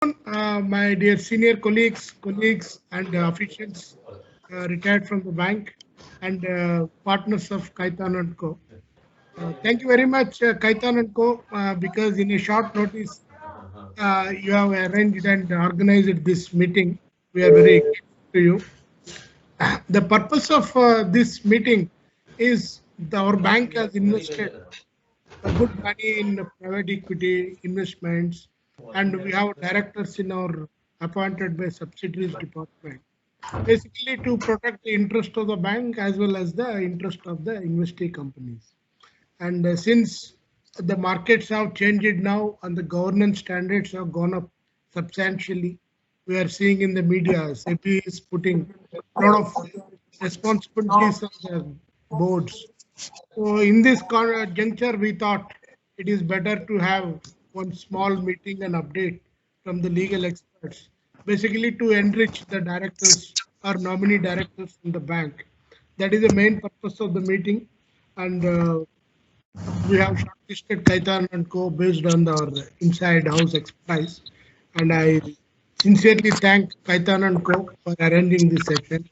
My dear senior colleagues and officials retired from the bank and partners of Kaitan and Co. Thank you very much, Kaitan and Co. Because in a short notice, you have arranged and organized this meeting. We are very grateful to you. The purpose of this meeting is our bank has invested good money in private equity investments, and we have directors in our appointed by subsidiaries department, basically to protect the interest of the bank as well as the interest of the investee companies. And since the markets have changed now and the governance standards have gone up substantially, we are seeing in the media SEBI is putting a lot of responsibilities on the boards. So in this juncture, we thought it is better to have one small meeting and update from the legal experts, basically to enrich the directors or nominee directors in the bank. That is the main purpose of the meeting, and we have shortlisted Kaitan and Co. based on our inside house expertise. And I sincerely thank Kaitan and Co. for arranging this session.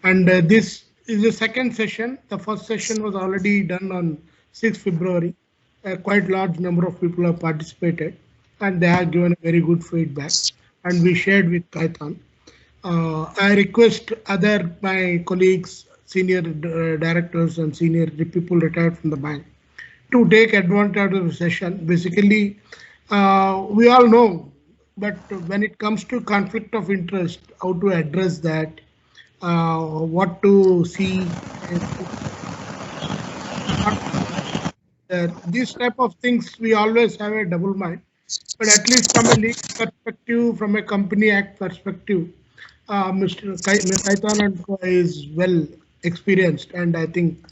And this is the second session. The first session was already done on 6th February. A quite large number of people have participated and they have given a very good feedback. And we shared with Kaitan. I request other my colleagues, senior directors and senior people retired from the bank to take advantage of the session. Basically, we all know, but when it comes to conflict of interest, how to address that, what to see, these type of things, we always have a double mind. But at least from a legal perspective, from a company act perspective, Mr. Kaitan and Co is well experienced, and I think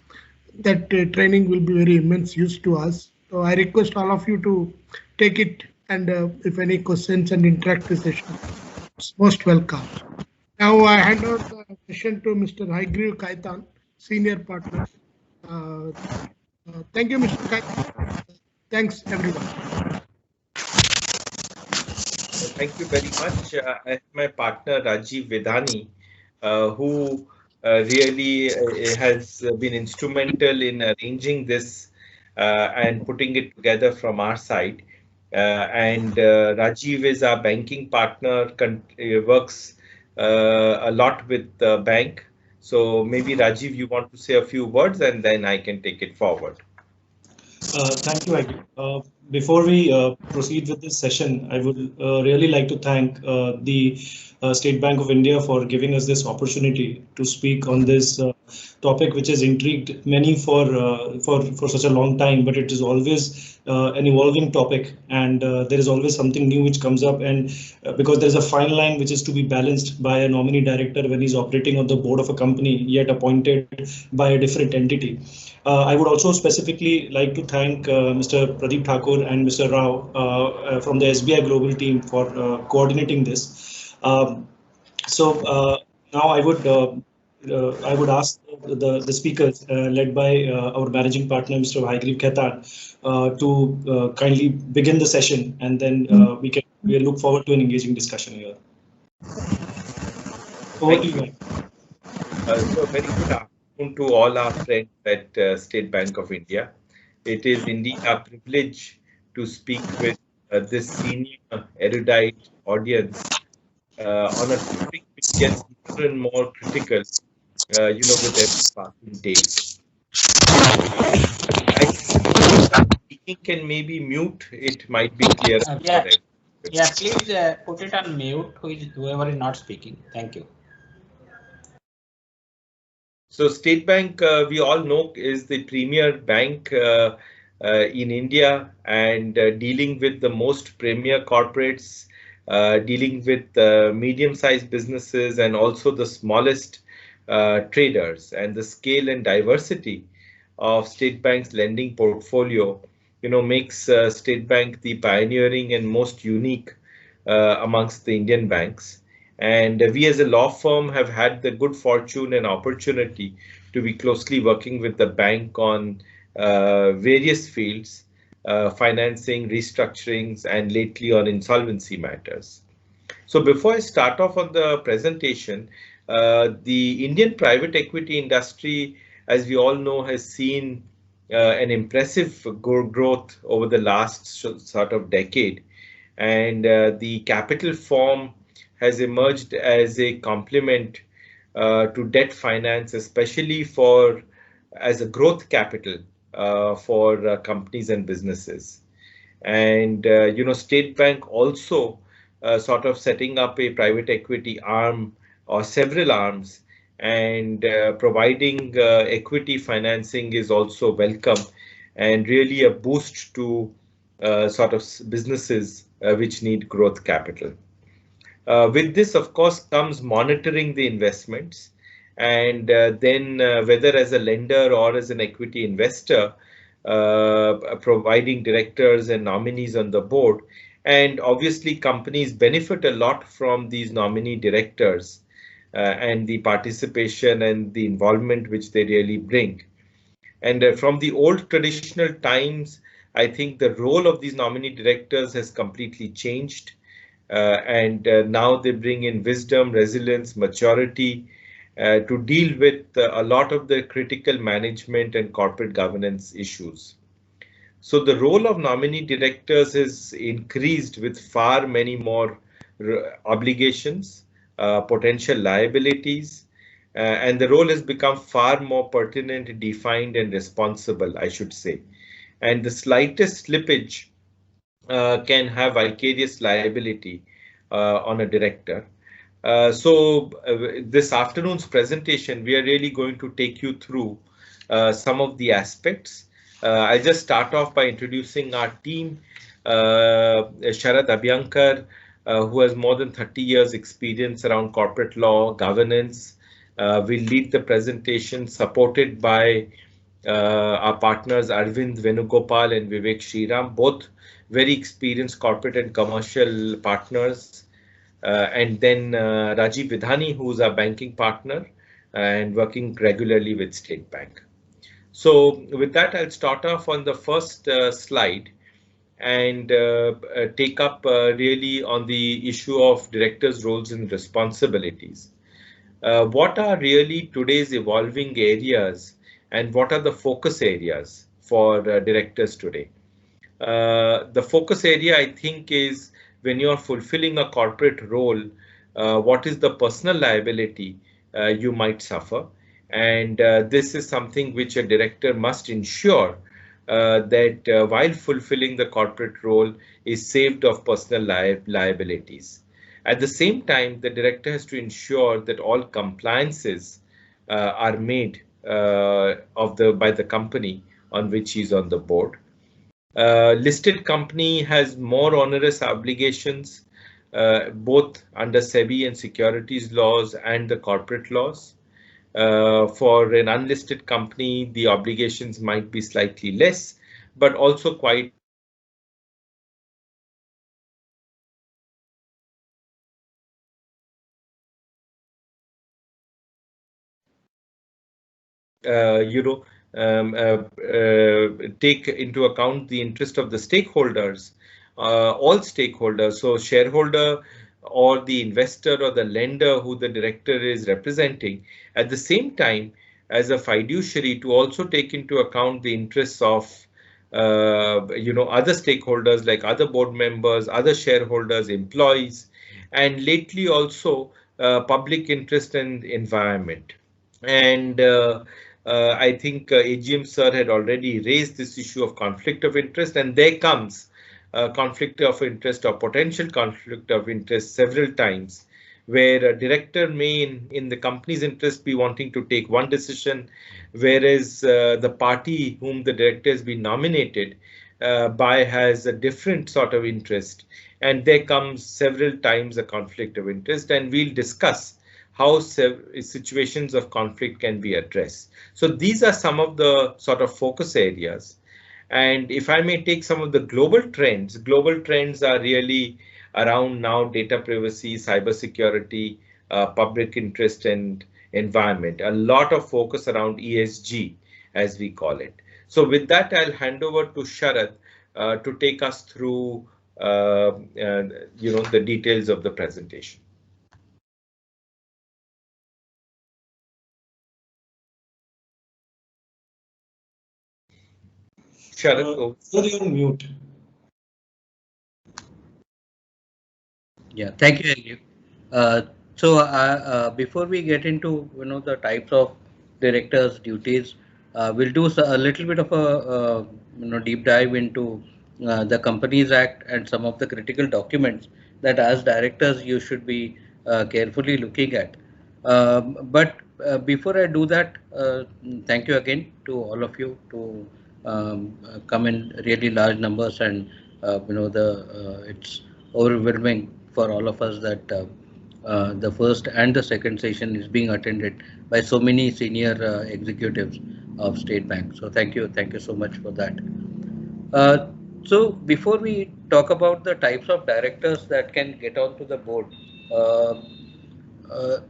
that training will be very immense use to us. So I request all of you to take it, and if any questions and interactive session, it's most welcome. Now I hand over the session to Mr. Haigriv Kaitan, senior partner. Uh, Thank you, Mr. Kaitan. Thanks, everyone. Thank you very much. I have my partner Rajiv Vedani, who really has been instrumental in arranging this and putting it together from our side. And Rajiv is our banking partner, works a lot with the bank. So maybe Rajiv, you want to say a few words and then I can take it forward. Thank you, Agri. Before we proceed with this session, I would really like to thank the State Bank of India for giving us this opportunity to speak on this topic, which has intrigued many for such a long time. But it is always an evolving topic, and there is always something new which comes up. And because there is a fine line which is to be balanced by a nominee director when he's operating on the board of a company, yet appointed by a different entity. I would also specifically like to thank Mr. Pradeep Thakur and Mr. Rao from the SBI Global team for coordinating this. Now I would ask the speakers led by our managing partner, Mr. Haigriv Kaitan, to kindly begin the session, and then we look forward to an engaging discussion here. Over to you. So very good afternoon to all our friends at State Bank of India. It is indeed a privilege to speak with this senior erudite audience on a topic which gets more and more critical, with every passing day. I think speaking can maybe mute. It might be clear. Yeah, please put it on mute. Whoever is not speaking. Thank you. So State Bank, we all know, is the premier bank in India, and dealing with the most premier corporates, dealing with medium-sized businesses and also the smallest traders. And the scale and diversity of State Bank's lending portfolio, makes State Bank the pioneering and most unique amongst the Indian banks. And we as a law firm have had the good fortune and opportunity to be closely working with the bank on various fields. financing, restructurings, and lately on insolvency matters. So before I start off on the presentation, the Indian private equity industry, as we all know, has seen an impressive growth over the last sort of decade, and the capital form has emerged as a complement to debt finance, especially for as a growth capital for companies and businesses. And State Bank also sort of setting up a private equity arm or several arms, and providing equity financing is also welcome and really a boost to sort of businesses which need growth capital. With this, of course, comes monitoring the investments, and then whether as a lender or as an equity investor, providing directors and nominees on the board. And obviously, companies benefit a lot from these nominee directors and the participation and the involvement which they really bring. And from the old traditional times, I think the role of these nominee directors has completely changed. And now they bring in wisdom, resilience, maturity to deal with a lot of the critical management and corporate governance issues. So the role of nominee directors is increased with far many more obligations, potential liabilities, and the role has become far more pertinent, defined, and responsible, I should say. And the slightest slippage can have vicarious liability on a director. This afternoon's presentation, we are really going to take you through some of the aspects. I'll just start off by introducing our team. Sharad Abhyankar, who has more than 30 years experience around corporate law, governance, will lead the presentation, supported by our partners Arvind Venugopal and Vivek Shriram, both very experienced corporate and commercial partners. And then Rajiv Vidhani, who's our banking partner and working regularly with State Bank. So with that, I'll start off on the first slide and take up really on the issue of directors' roles and responsibilities. What are really today's evolving areas, and what are the focus areas for directors today? The focus area, I think, is when you're fulfilling a corporate role, what is the personal liability you might suffer? And this is something which a director must ensure that while fulfilling the corporate role is saved of personal liabilities. At the same time, the director has to ensure that all compliances are made by the company on which he's on the board. Listed company has more onerous obligations, both under SEBI and securities laws and the corporate laws. For an unlisted company, the obligations might be slightly less, but also quite take into account the interest of the stakeholders, all stakeholders, so shareholder or the investor or the lender who the director is representing, at the same time as a fiduciary to also take into account the interests of other stakeholders like other board members, other shareholders, employees, and lately also public interest and environment. And I think AGM sir had already raised this issue of conflict of interest, and there comes conflict of interest or potential conflict of interest several times, where a director may in the company's interest be wanting to take one decision, whereas the party whom the director has been nominated by has a different sort of interest, and there comes several times a conflict of interest, and we'll discuss how situations of conflict can be addressed. So these are some of the sort of focus areas. And if I may take some of the global trends are really around now data privacy, cybersecurity, public interest and environment. A lot of focus around ESG, as we call it. So with that, I'll hand over to Sharad to take us through the details of the presentation. Sir, you're on mute. Yeah, thank you, Ajit. Before we get into the types of directors' duties, we'll do a little bit of a deep dive into the Companies Act and some of the critical documents that as directors you should be carefully looking at. But before I do that, thank you again to all of you to come in really large numbers, and it's overwhelming for all of us that the first and the second session is being attended by so many senior executives of State Bank. So thank you so much for that. So before we talk about the types of directors that can get onto the board, uh, uh,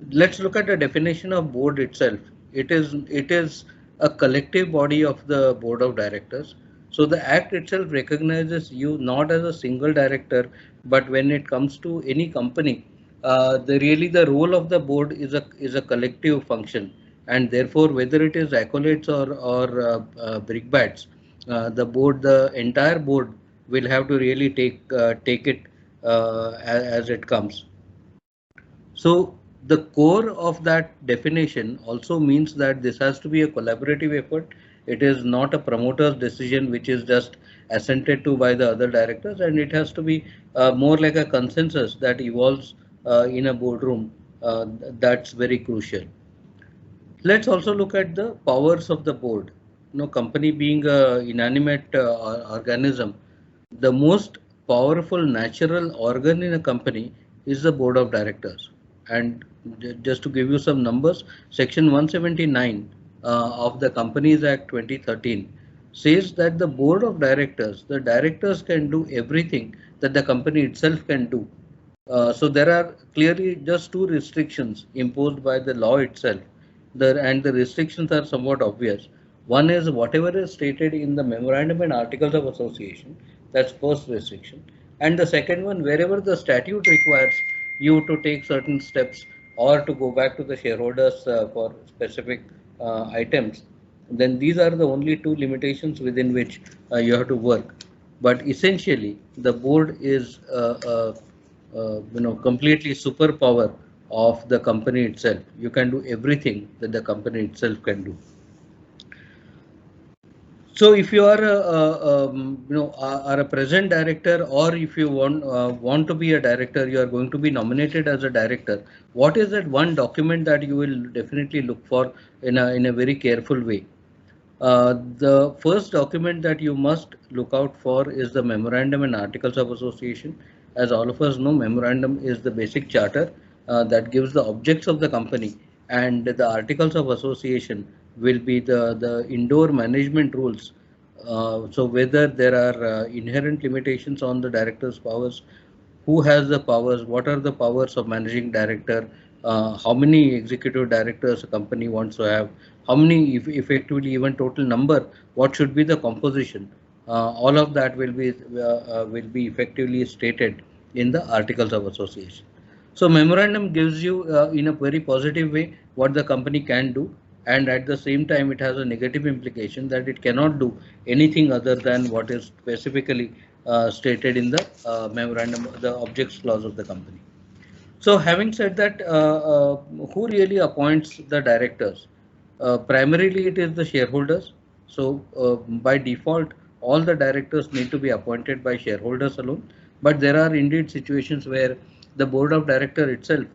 let's look at the definition of board itself. It is a collective body of the board of directors. So the act itself recognizes you not as a single director, but when it comes to any company, the role of the board is a collective function, and therefore whether it is accolades or brickbats, the entire board will have to really take it as it comes. So the core of that definition also means that this has to be a collaborative effort. It is not a promoter's decision which is just assented to by the other directors, and it has to be more like a consensus that evolves in a boardroom. That's very crucial. Let's also look at the powers of the board. Company being a inanimate organism, the most powerful natural organ in a company is the board of directors. And just to give you some numbers, Section 179 of the Companies Act 2013 says that the board of directors, the directors can do everything that the company itself can do. So there are clearly just two restrictions imposed by the law itself. And the restrictions are somewhat obvious. One is whatever is stated in the memorandum and articles of association, that's first restriction. And the second one, wherever the statute requires you to take certain steps or to go back to the shareholders for specific items, then these are the only two limitations within which you have to work. But essentially, the board is completely superpower of the company itself. You can do everything that the company itself can do. So if you are are a present director, or if you want to be a director, you are going to be nominated as a director. What is that one document that you will definitely look for in a very careful way? The first document that you must look out for is the Memorandum and Articles of Association. As all of us know, memorandum is the basic charter that gives the objects of the company, and the Articles of Association will be the indoor management rules. So whether there are inherent limitations on the director's powers, who has the powers, what are the powers of managing director, how many executive directors a company wants to have, how many effectively even total number, what should be the composition. All of that will be effectively stated in the Articles of Association. So memorandum gives you in a very positive way what the company can do, and at the same time it has a negative implication that it cannot do anything other than what is specifically stated in the memorandum, the objects clause of the company. So having said that, who really appoints the directors? Primarily it is the shareholders. So by default, all the directors need to be appointed by shareholders alone. But there are indeed situations where the board of director itself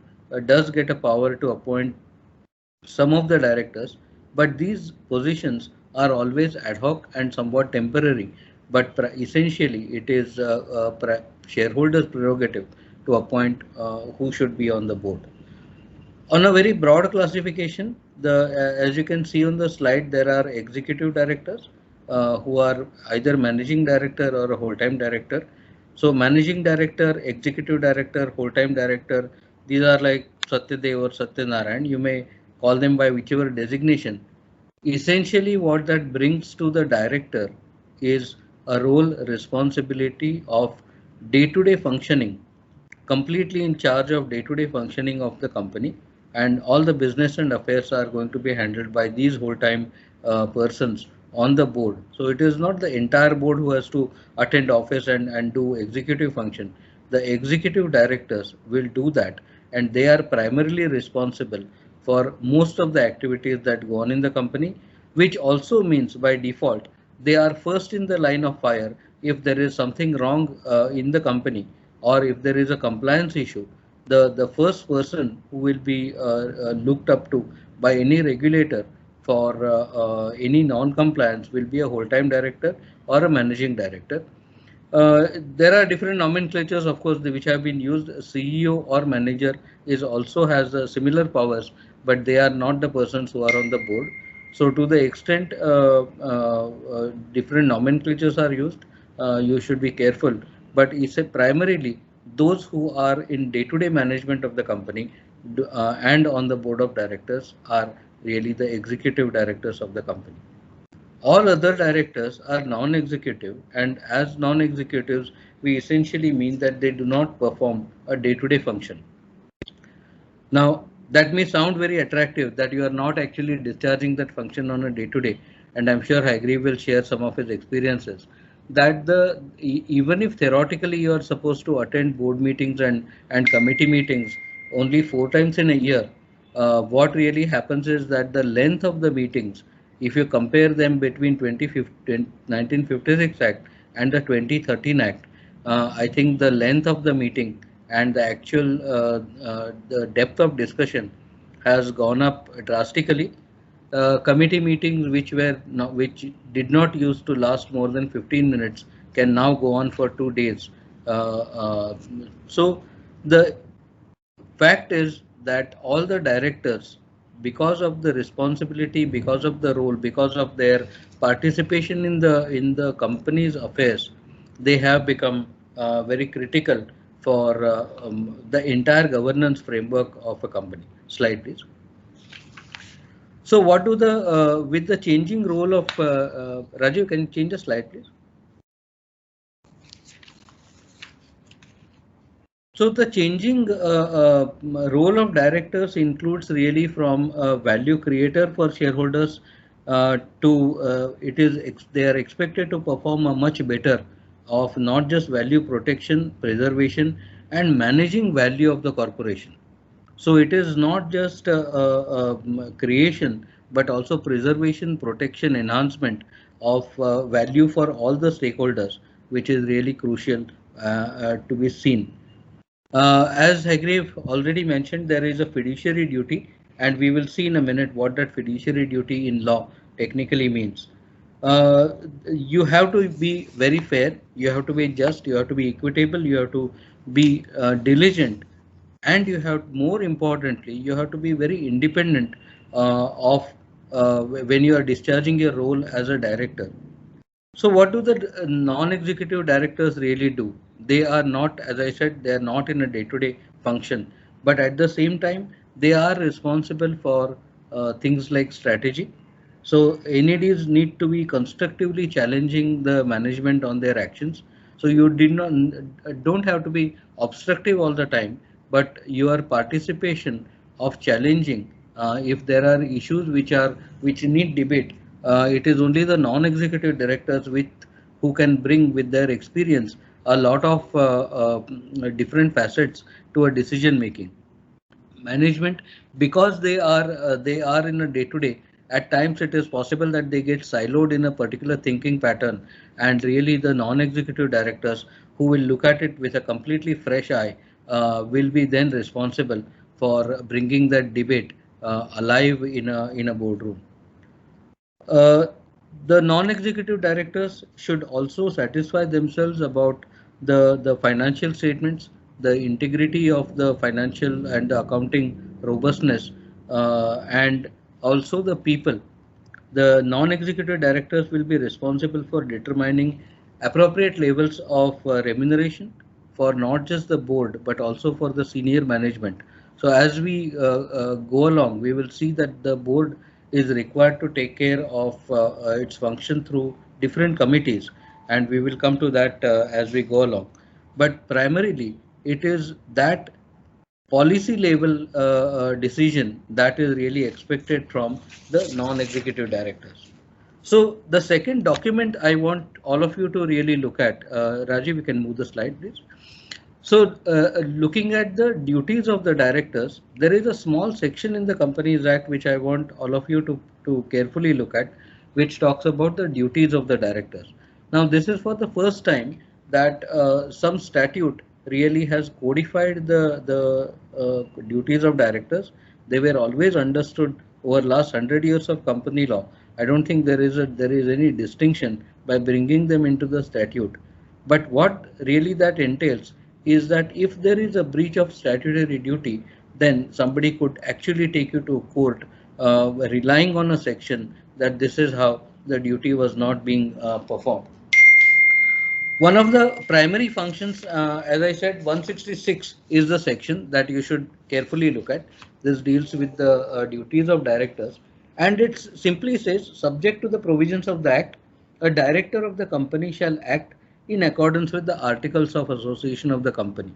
does get a power to appoint some of the directors, but these positions are always ad hoc and somewhat temporary. But essentially, it is shareholders' prerogative to appoint who should be on the board. On a very broad classification, as you can see on the slide, there are executive directors who are either managing director or a whole-time director. So managing director, executive director, whole-time director, these are like Satyadev or Satyanarayan. You may call them by whichever designation. Essentially, what that brings to the director is a role responsibility of day-to-day functioning, completely in charge of day-to-day functioning of the company, and all the business and affairs are going to be handled by these whole-time persons on the board. So it is not the entire board who has to attend office and do executive function. The executive directors will do that, and they are primarily responsible for most of the activities that go on in the company, which also means by default they are first in the line of fire if there is something wrong in the company, or if there is a compliance issue. The first person who will be looked up to by any regulator for any non-compliance will be a whole-time director or a managing director. There are different nomenclatures, of course, which have been used. CEO or manager is also has similar powers, but they are not the persons who are on the board. So to the extent different nomenclatures are used, you should be careful. But it's primarily those who are in day-to-day management of the company and on the board of directors are really the executive directors of the company. All other directors are non-executive, and as non-executives, we essentially mean that they do not perform a day-to-day function. Now, that may sound very attractive that you are not actually discharging that function on a day-to-day, and I'm sure Hagri will share some of his experiences. That even if theoretically you are supposed to attend board meetings and committee meetings only 4 times in a year, what really happens is that the length of the meetings, if you compare them between 1956 Act and the 2013 Act, I think the length of the meeting and the actual the depth of discussion has gone up drastically. Committee meetings which did not used to last more than 15 minutes can now go on for 2 days. So the fact is that all the directors, because of the responsibility, because of the role, because of their participation in the company's affairs, they have become very critical for the entire governance framework of a company. Slide, please. So what do with the changing role of Rajiv, can you change the slide, please? So the changing role of directors includes really from a value creator for shareholders to they are expected to perform a much better of not just value protection, preservation, and managing value of the corporation. So it is not just creation, but also preservation, protection, enhancement of value for all the stakeholders, which is really crucial to be seen. As Hagrev already mentioned, there is a fiduciary duty, and we will see in a minute what that fiduciary duty in law technically means. You have to be very fair, you have to be just, you have to be equitable, you have to be diligent, and you have, more importantly, you have to be very independent of when you are discharging your role as a director. So what do the non-executive directors really do? They are not, as I said, they are not in a day-to-day function, but at the same time, they are responsible for things like strategy. So NEDs need to be constructively challenging the management on their actions. So you don't have to be obstructive all the time, but your participation of challenging if there are issues which need debate. It is only the non-executive directors who can bring with their experience a lot of different facets to a decision making. Management, because they are in a day-to-day, at times it is possible that they get siloed in a particular thinking pattern, and really the non-executive directors who will look at it with a completely fresh eye will be then responsible for bringing that debate alive in a boardroom. The non-executive directors should also satisfy themselves about the financial statements, the integrity of the financial and the accounting robustness, and also the people. The non-executive directors will be responsible for determining appropriate levels of remuneration for not just the board, but also for the senior management. So as we go along, we will see that the board is required to take care of its function through different committees, and we will come to that as we go along. But primarily, it is that policy level decision that is really expected from the non-executive directors. So the second document I want all of you to really look at, Rajiv, we can move the slide, please. So looking at the duties of the directors, there is a small section in the Companies Act which I want all of you to carefully look at, which talks about the duties of the directors. Now this is for the first time that some statute really has codified the duties of directors. They were always understood over last 100 years of company law. I don't think there is any distinction by bringing them into the statute. But what really that entails is that if there is a breach of statutory duty, then somebody could actually take you to court relying on a section that this is how the duty was not being performed. One of the primary functions, as I said, 166 is the section that you should carefully look at. This deals with the duties of directors, and it simply says, subject to the provisions of the Act, a director of the company shall act in accordance with the Articles of Association of the company.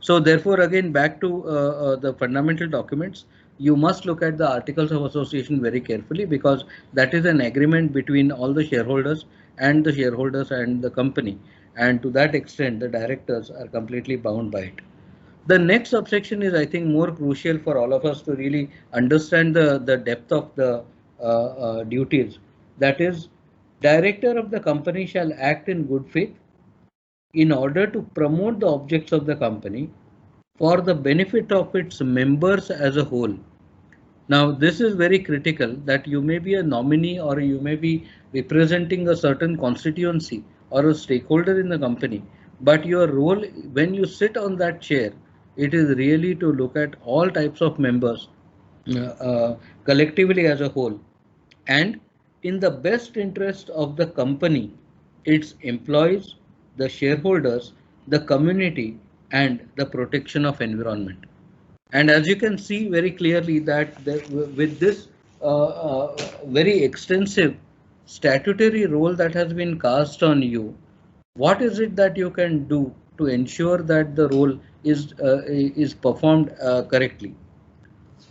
So therefore, again, back to the fundamental documents, you must look at the Articles of Association very carefully, because that is an agreement between all the shareholders and the company. And to that extent, the directors are completely bound by it. The next subsection is, I think, more crucial for all of us to really understand the depth of the duties. That is, director of the company shall act in good faith in order to promote the objects of the company for the benefit of its members as a whole. Now, this is very critical, that you may be a nominee or you may be representing a certain constituency or a stakeholder in the company, but your role when you sit on that chair, it is really to look at all types of members collectively as a whole, and in the best interest of the company, its employees, the shareholders, the community, and the protection of environment. And as you can see very clearly that with this very extensive statutory role that has been cast on you, what is it that you can do to ensure that the role is performed correctly?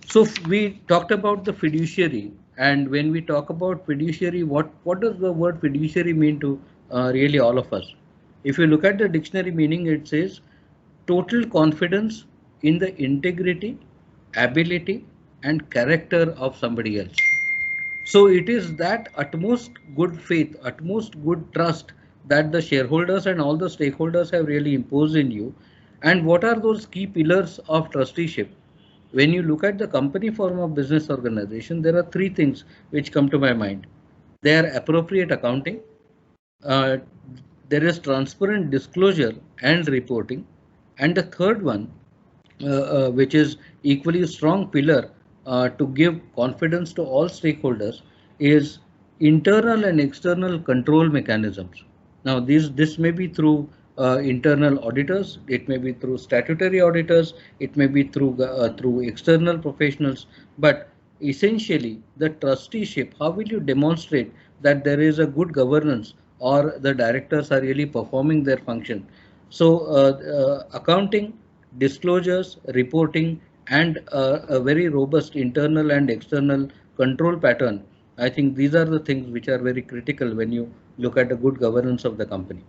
So we talked about the fiduciary, and when we talk about fiduciary, what does the word fiduciary mean to really all of us? If you look at the dictionary meaning, it says total confidence in the integrity, ability, and character of somebody else. So it is that utmost good faith, utmost good trust that the shareholders and all the stakeholders have really imposed in you. And what are those key pillars of trusteeship? When you look at the company form of business organization, there are three things which come to my mind. They are appropriate accounting, there is transparent disclosure and reporting, and the third one, which is equally strong pillar to give confidence to all stakeholders, is internal and external control mechanisms. Now this may be through internal auditors, it may be through statutory auditors, it may be through external professionals, but essentially the trusteeship, how will you demonstrate that there is a good governance or the directors are really performing their function? So accounting, disclosures, reporting, and a very robust internal and external control pattern, I think these are the things which are very critical when you look at the good governance of the company.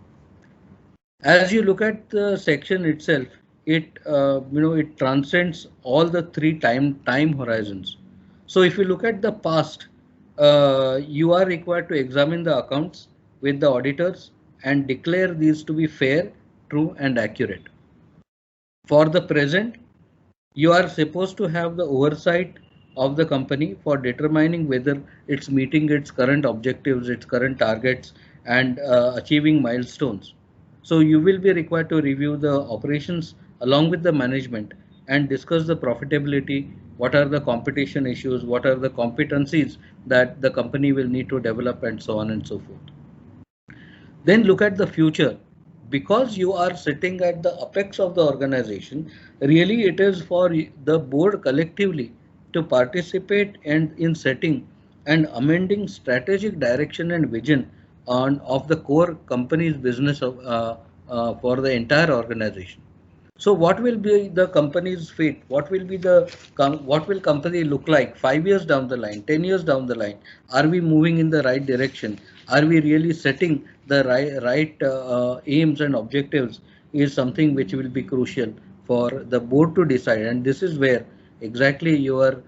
As you look at the section itself, it it transcends all the three time horizons. So if you look at the past, you are required to examine the accounts with the auditors and declare these to be fair, true, and accurate. For the present, you are supposed to have the oversight of the company for determining whether it's meeting its current objectives, its current targets, and achieving milestones. So you will be required to review the operations along with the management and discuss the profitability, what are the competition issues, what are the competencies that the company will need to develop, and so on and so forth. Then look at the future. Because you are sitting at the apex of the organization, really it is for the board collectively to participate and in setting and amending strategic direction and vision of the core company's business for the entire organization. So what will be the company's fate? What will be what will company look like 5 years down the line, 10 years down the line? Are we moving in the right direction? Are we really setting the right aims and objectives? Is something which will be crucial for the board to decide. And this is where exactly your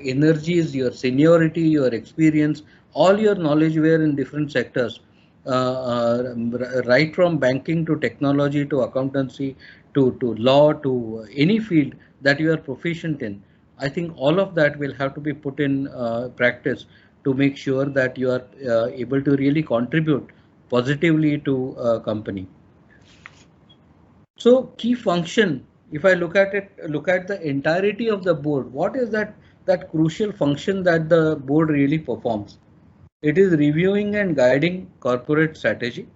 energies, your seniority, your experience, all your knowledge were in different sectors, right from banking to technology to accountancy to law to any field that you are proficient in. I think all of that will have to be put in practice to make sure that you are able to really contribute positively to a company. So key function, if I look at it, look at the entirety of the board, what is that crucial function that the board really performs? It is reviewing and guiding corporate strategy.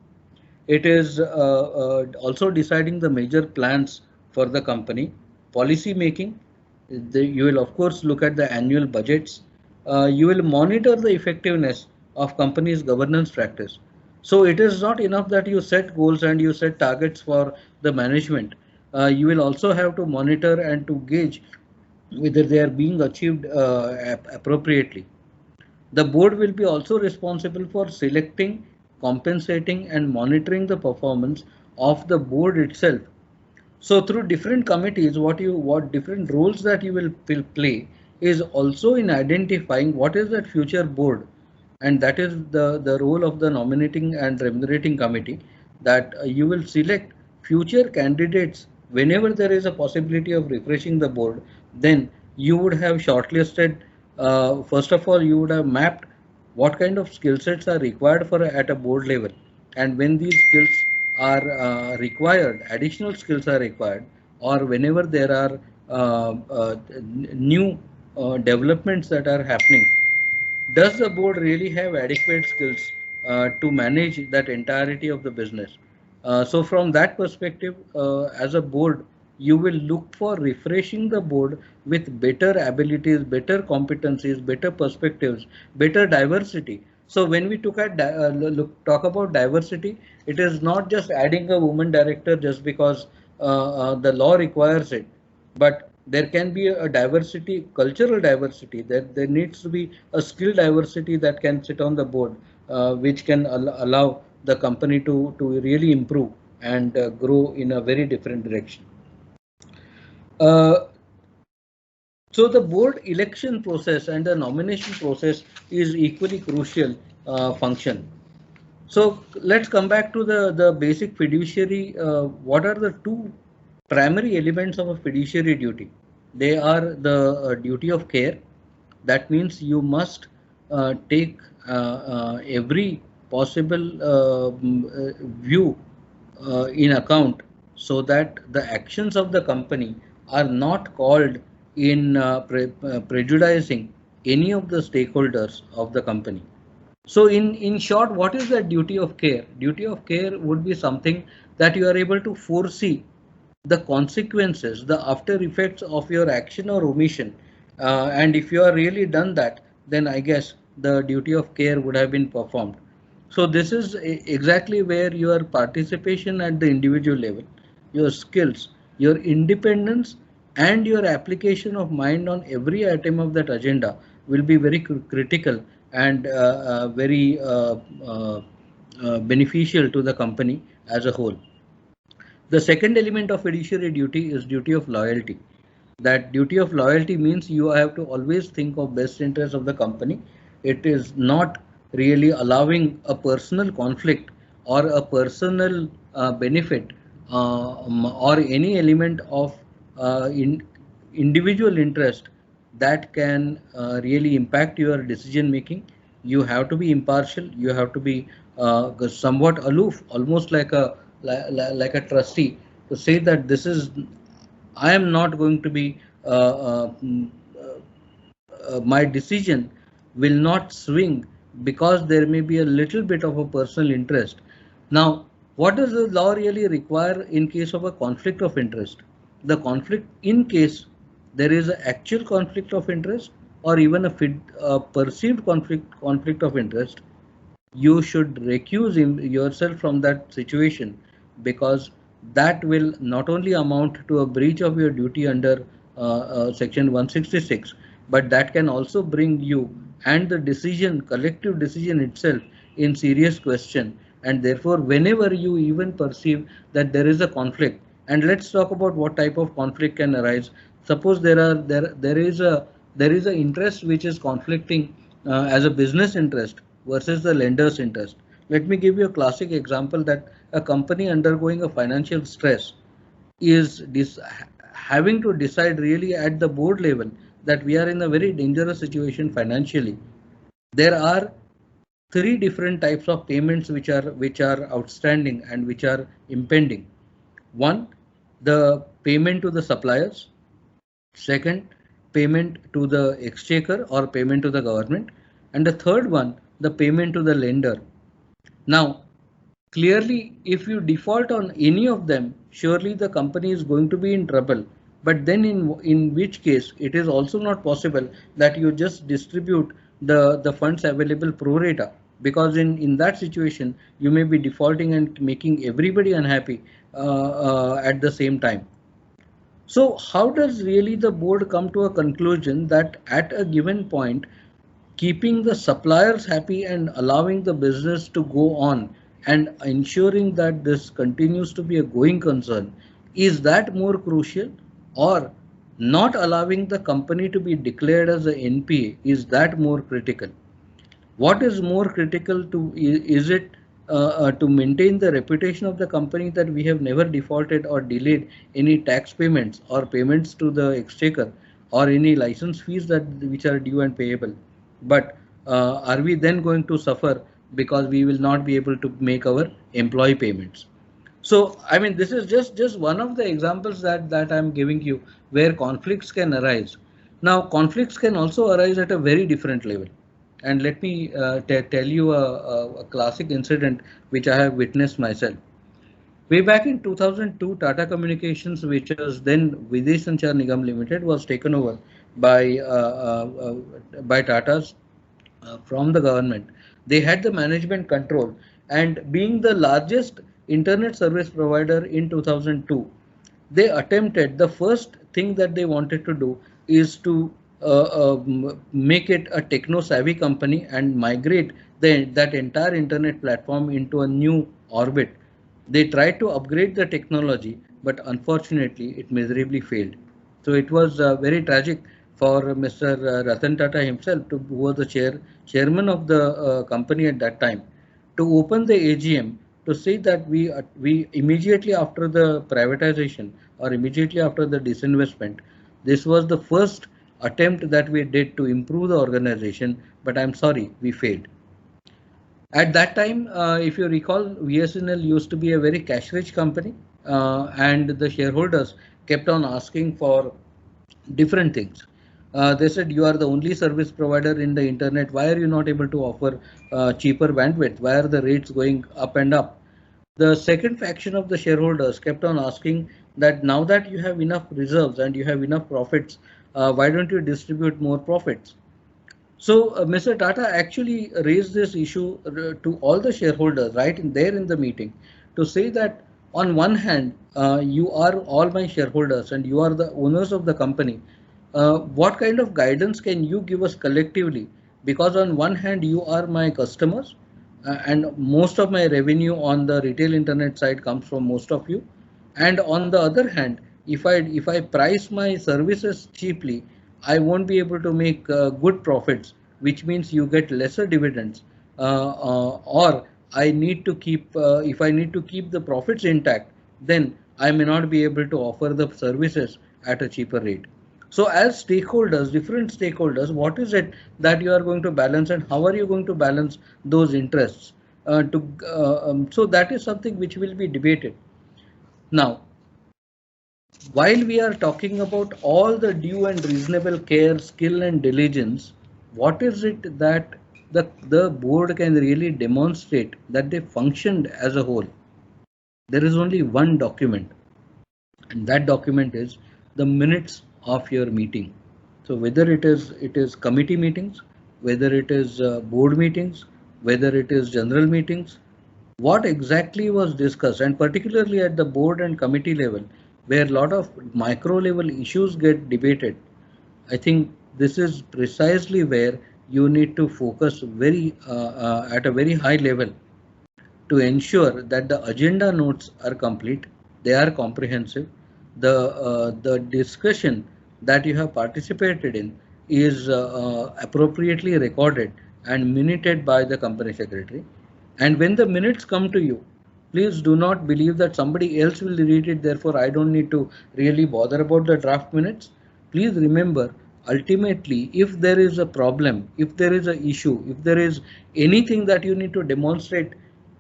It is also deciding the major plans for the company, policy making. You will of course look at the annual budgets. You will monitor the effectiveness of company's governance practice. So it is not enough that you set goals and you set targets for the management. You will also have to monitor and to gauge whether they are being achieved appropriately. The board will be also responsible for selecting, compensating and monitoring the performance of the board itself. So through different committees, what different roles that you will play is also in identifying what is that future board, and that is the role of the nominating and remunerating committee, that you will select future candidates whenever there is a possibility of refreshing the board. Then you would have shortlisted. First of all, you would have mapped what kind of skill sets are required for at a board level, and when these skills are required, additional skills are required, or whenever there are new developments that are happening, does the board really have adequate skills to manage that entirety of the business? So from that perspective, as a board, you will look for refreshing the board with better abilities, better competencies, better perspectives, better diversity. So when we talk about diversity, it is not just adding a woman director just because the law requires it, but there can be a diversity, cultural diversity, that there needs to be a skill diversity that can sit on the board, which can allow the company to really improve and grow in a very different direction. So the board election process and the nomination process is equally crucial function. So let's come back to the basic fiduciary. What are the two primary elements of a fiduciary duty? They are the duty of care. That means you must take every possible view in account, so that the actions of the company are not called in prejudicing any of the stakeholders of the company. So in short, what is the duty of care? Duty of care would be something that you are able to foresee the consequences, the after effects of your action or omission. And if you are really done that, then I guess the duty of care would have been performed. So this is exactly where your participation at the individual level, your skills, your independence and your application of mind on every item of that agenda will be very critical and very beneficial to the company as a whole. The second element of fiduciary duty is duty of loyalty. That duty of loyalty means you have to always think of best interest of the company. It is not really allowing a personal conflict or a personal benefit or any element of individual interest that can really impact your decision making. You have to be impartial. You have to be somewhat aloof, almost like a trustee, to say that this is, I am not going to be my decision will not swing because there may be a little bit of a personal interest. Now, what does the law really require in case of a conflict of interest? The conflict, in case there is an actual conflict of interest or even a perceived conflict of interest, you should recuse yourself from that situation, because that will not only amount to a breach of your duty under section 166, but that can also bring you and the decision, collective decision itself, in serious question. And therefore, whenever you even perceive that there is a conflict, and let's talk about what type of conflict can arise. Suppose there is a interest which is conflicting as a business interest versus the lender's interest. Let me give you a classic example that a company undergoing a financial stress is having to decide really at the board level that we are in a very dangerous situation financially. There are three different types of payments which are outstanding and which are impending. One, the payment to the suppliers. Second, payment to the exchequer or payment to the government. And the third one, the payment to the lender. Now, clearly, if you default on any of them, surely the company is going to be in trouble. But then in which case, it is also not possible that you just distribute the funds available pro rata, because in that situation, you may be defaulting and making everybody unhappy at the same time. So how does really the board come to a conclusion that at a given point, keeping the suppliers happy and allowing the business to go on and ensuring that this continues to be a going concern, is that more crucial, or not allowing the company to be declared as a NPA, is that more critical? What is more critical to, is it to maintain the reputation of the company that we have never defaulted or delayed any tax payments or payments to the exchequer or any license fees that which are due and payable? But are we then going to suffer because we will not be able to make our employee payments? So, I mean, this is just one of the examples that I'm giving you where conflicts can arise. Now, conflicts can also arise at a very different level. And let me tell you a classic incident which I have witnessed myself. Way back in 2002, Tata Communications, which was then Videsh Sanchar Nigam Limited, was taken over by Tata's from the government. They had the management control, and being the largest internet service provider in 2002, they attempted, the first thing that they wanted to do is to make it a techno savvy company and migrate that entire internet platform into a new orbit. They tried to upgrade the technology, but unfortunately it miserably failed. So it was very tragic for Mr. Ratan Tata himself, who was the chairman of the company at that time, to open the AGM to say that we immediately after the privatization or immediately after the disinvestment, this was the first attempt that we did to improve the organization, but I'm sorry, we failed. At that time, if you recall, VSNL used to be a very cash-rich company, and the shareholders kept on asking for different things. They said, you are the only service provider in the internet. Why are you not able to offer cheaper bandwidth? Why are the rates going up and up? The second faction of the shareholders kept on asking that now that you have enough reserves and you have enough profits, why don't you distribute more profits? So Mr. Tata actually raised this issue to all the shareholders right in there in the meeting, to say that on one hand, you are all my shareholders and you are the owners of the company. What kind of guidance can you give us collectively? Because on one hand, you are my customers, and most of my revenue on the retail internet side comes from most of you. And on the other hand, if I price my services cheaply, I won't be able to make good profits, which means you get lesser dividends, or I need to keep if I need to keep the profits intact, then I may not be able to offer the services at a cheaper rate. So as stakeholders, different stakeholders, what is it that you are going to balance, and how are you going to balance those interests? So that is something which will be debated. Now, while we are talking about all the due and reasonable care, skill and diligence, what is it that the board can really demonstrate that they functioned as a whole? There is only one document, and that document is the minutes of your meeting. So whether it is committee meetings, whether it is board meetings, whether it is general meetings, what exactly was discussed, and particularly at the board and committee level, where a lot of micro level issues get debated. I think this is precisely where you need to focus at a very high level to ensure that the agenda notes are complete, they are comprehensive, the discussion that you have participated in is appropriately recorded and minuted by the company secretary. And when the minutes come to you, please do not believe that somebody else will read it, therefore I don't need to really bother about the draft minutes. Please remember, ultimately, if there is a problem, if there is an issue, if there is anything that you need to demonstrate,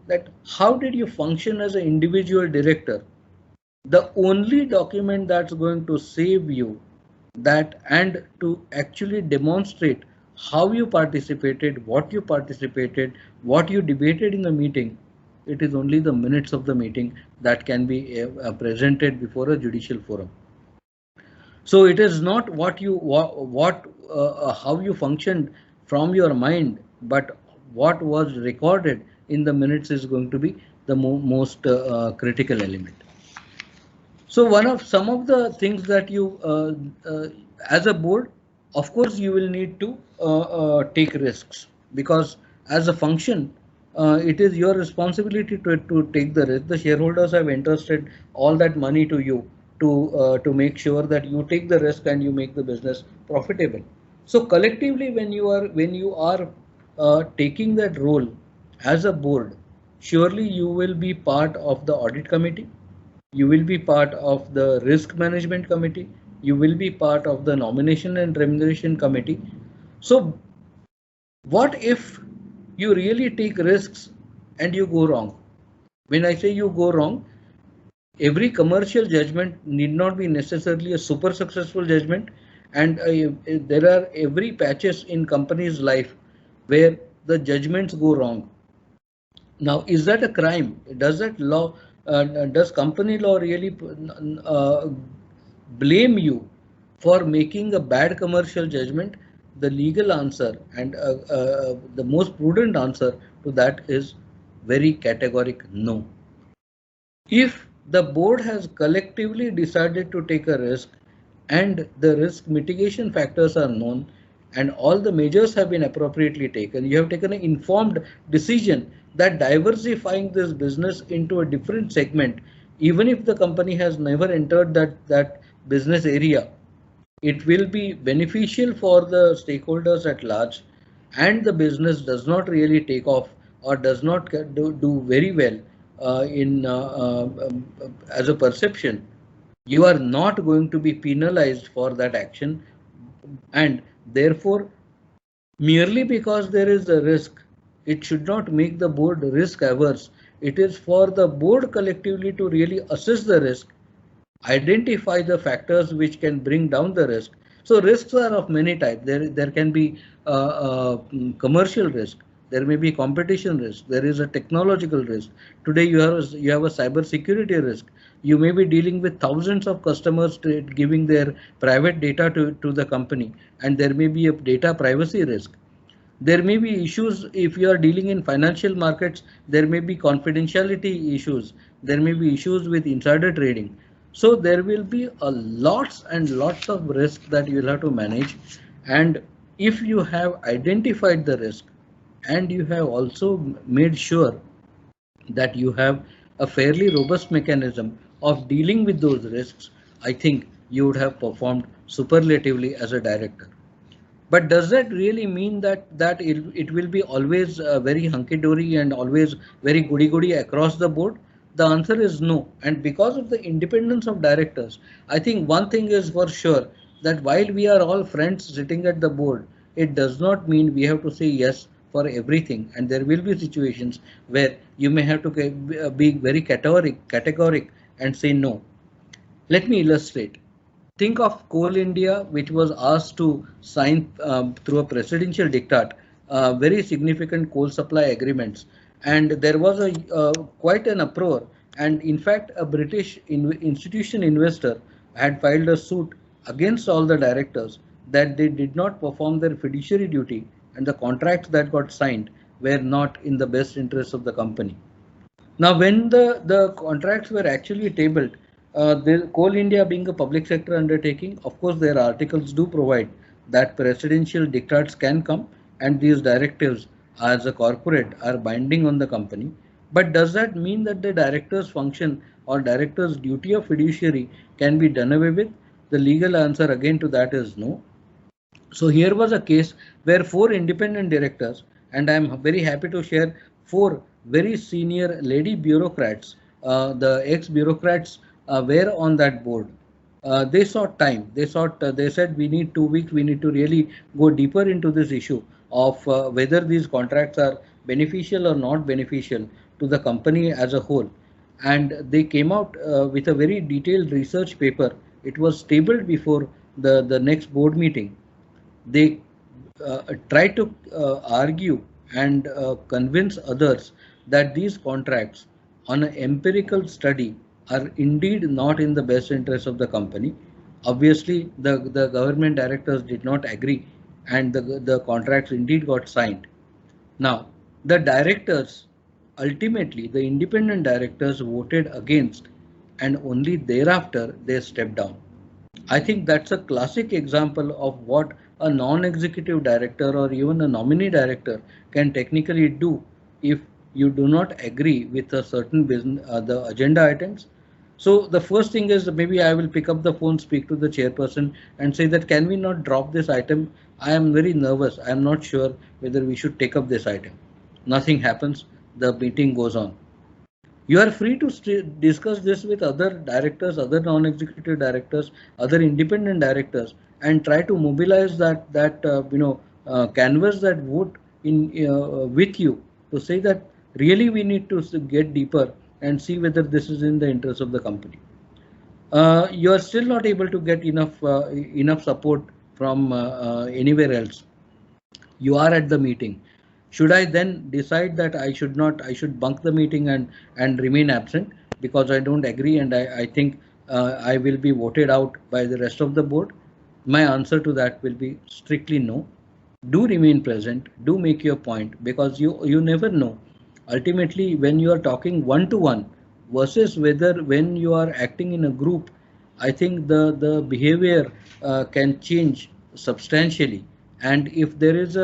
that how did you function as an individual director, the only document that's going to save you that and to actually demonstrate how you participated, what you debated in the meeting, it is only the minutes of the meeting that can be presented before a judicial forum. So it is not how you functioned from your mind, but what was recorded in the minutes is going to be the most critical element. So some of the things that you, as a board, of course, you will need to take risks, because as a function, it is your responsibility to take the risk. The shareholders have entrusted all that money to you to make sure that you take the risk and you make the business profitable. So collectively, when you are taking that role as a board, surely you will be part of the audit committee, you will be part of the risk management committee, you will be part of the nomination and remuneration committee. So what if you really take risks and you go wrong? When I say you go wrong, every commercial judgment need not be necessarily a super successful judgment, and there are every patches in company's life where the judgments go wrong. Now, is that a crime? Does that law, does company law really blame you for making a bad commercial judgment? The legal answer and the most prudent answer to that is very categoric no. If the board has collectively decided to take a risk and the risk mitigation factors are known and all the measures have been appropriately taken, you have taken an informed decision that diversifying this business into a different segment, even if the company has never entered that business area, it will be beneficial for the stakeholders at large, and the business does not really take off or does not do very well as a perception, you are not going to be penalized for that action. And therefore, merely because there is a risk, it should not make the board risk averse. It is for the board collectively to really assess the risk, identify the factors which can bring down the risk. So risks are of many types. There can be commercial risk, there may be competition risk, there is a technological risk. Today you have a cyber security risk. You may be dealing with thousands of customers giving their private data to the company, and there may be a data privacy risk. There may be issues if you are dealing in financial markets, there may be confidentiality issues, there may be issues with insider trading. So there will be lots and lots of risk that you will have to manage. And if you have identified the risk and you have also made sure that you have a fairly robust mechanism of dealing with those risks, I think you would have performed superlatively as a director. But does that really mean that it will be always very hunky-dory and always very goody-goody across the board? The answer is no. And because of the independence of directors, I think one thing is for sure, that while we are all friends sitting at the board, it does not mean we have to say yes for everything. And there will be situations where you may have to be very categoric and say no. Let me illustrate. Think of Coal India, which was asked to sign through a presidential diktat very significant coal supply agreements, and there was quite an uproar. And in fact, a British institution investor had filed a suit against all the directors that they did not perform their fiduciary duty, and the contracts that got signed were not in the best interest of the company. Now, when the contracts were actually tabled, the Coal India being a public sector undertaking, of course, their articles do provide that presidential diktats can come and these directives as a corporate are binding on the company. But does that mean that the director's function or director's duty of fiduciary can be done away with? The legal answer again to that is no. So here was a case where 4 independent directors, and I'm very happy to share 4 very senior lady bureaucrats, the ex-bureaucrats were on that board. They sought time. They said we need 2 weeks. We need to really go deeper into this issue of whether these contracts are beneficial or not beneficial to the company as a whole. And they came out with a very detailed research paper. It was tabled before the next board meeting. They try to argue and convince others that these contracts on an empirical study are indeed not in the best interest of the company. Obviously, the government directors did not agree and the contracts indeed got signed. Now, the directors, ultimately, the independent directors voted against and only thereafter they stepped down. I think that's a classic example of what a non-executive director or even a nominee director can technically do if you do not agree with a certain business, the agenda items. So the first thing is maybe I will pick up the phone, speak to the chairperson and say that can we not drop this item? I am very nervous. I am not sure whether we should take up this item. Nothing happens. The meeting goes on. You are free to discuss this with other directors, other non-executive directors, other independent directors, and try to mobilize that canvas that vote in with you to say that really we need to get deeper and see whether this is in the interest of the company. You are still not able to get enough support from anywhere else. You are at the meeting. Should I then decide that I should bunk the meeting and remain absent because I don't agree and I think I will be voted out by the rest of the board? My answer to that will be strictly no. Do remain present, do make your point, because you never know. Ultimately, when you are talking one-to-one versus whether when you are acting in a group, I think the behavior can change substantially. And if there is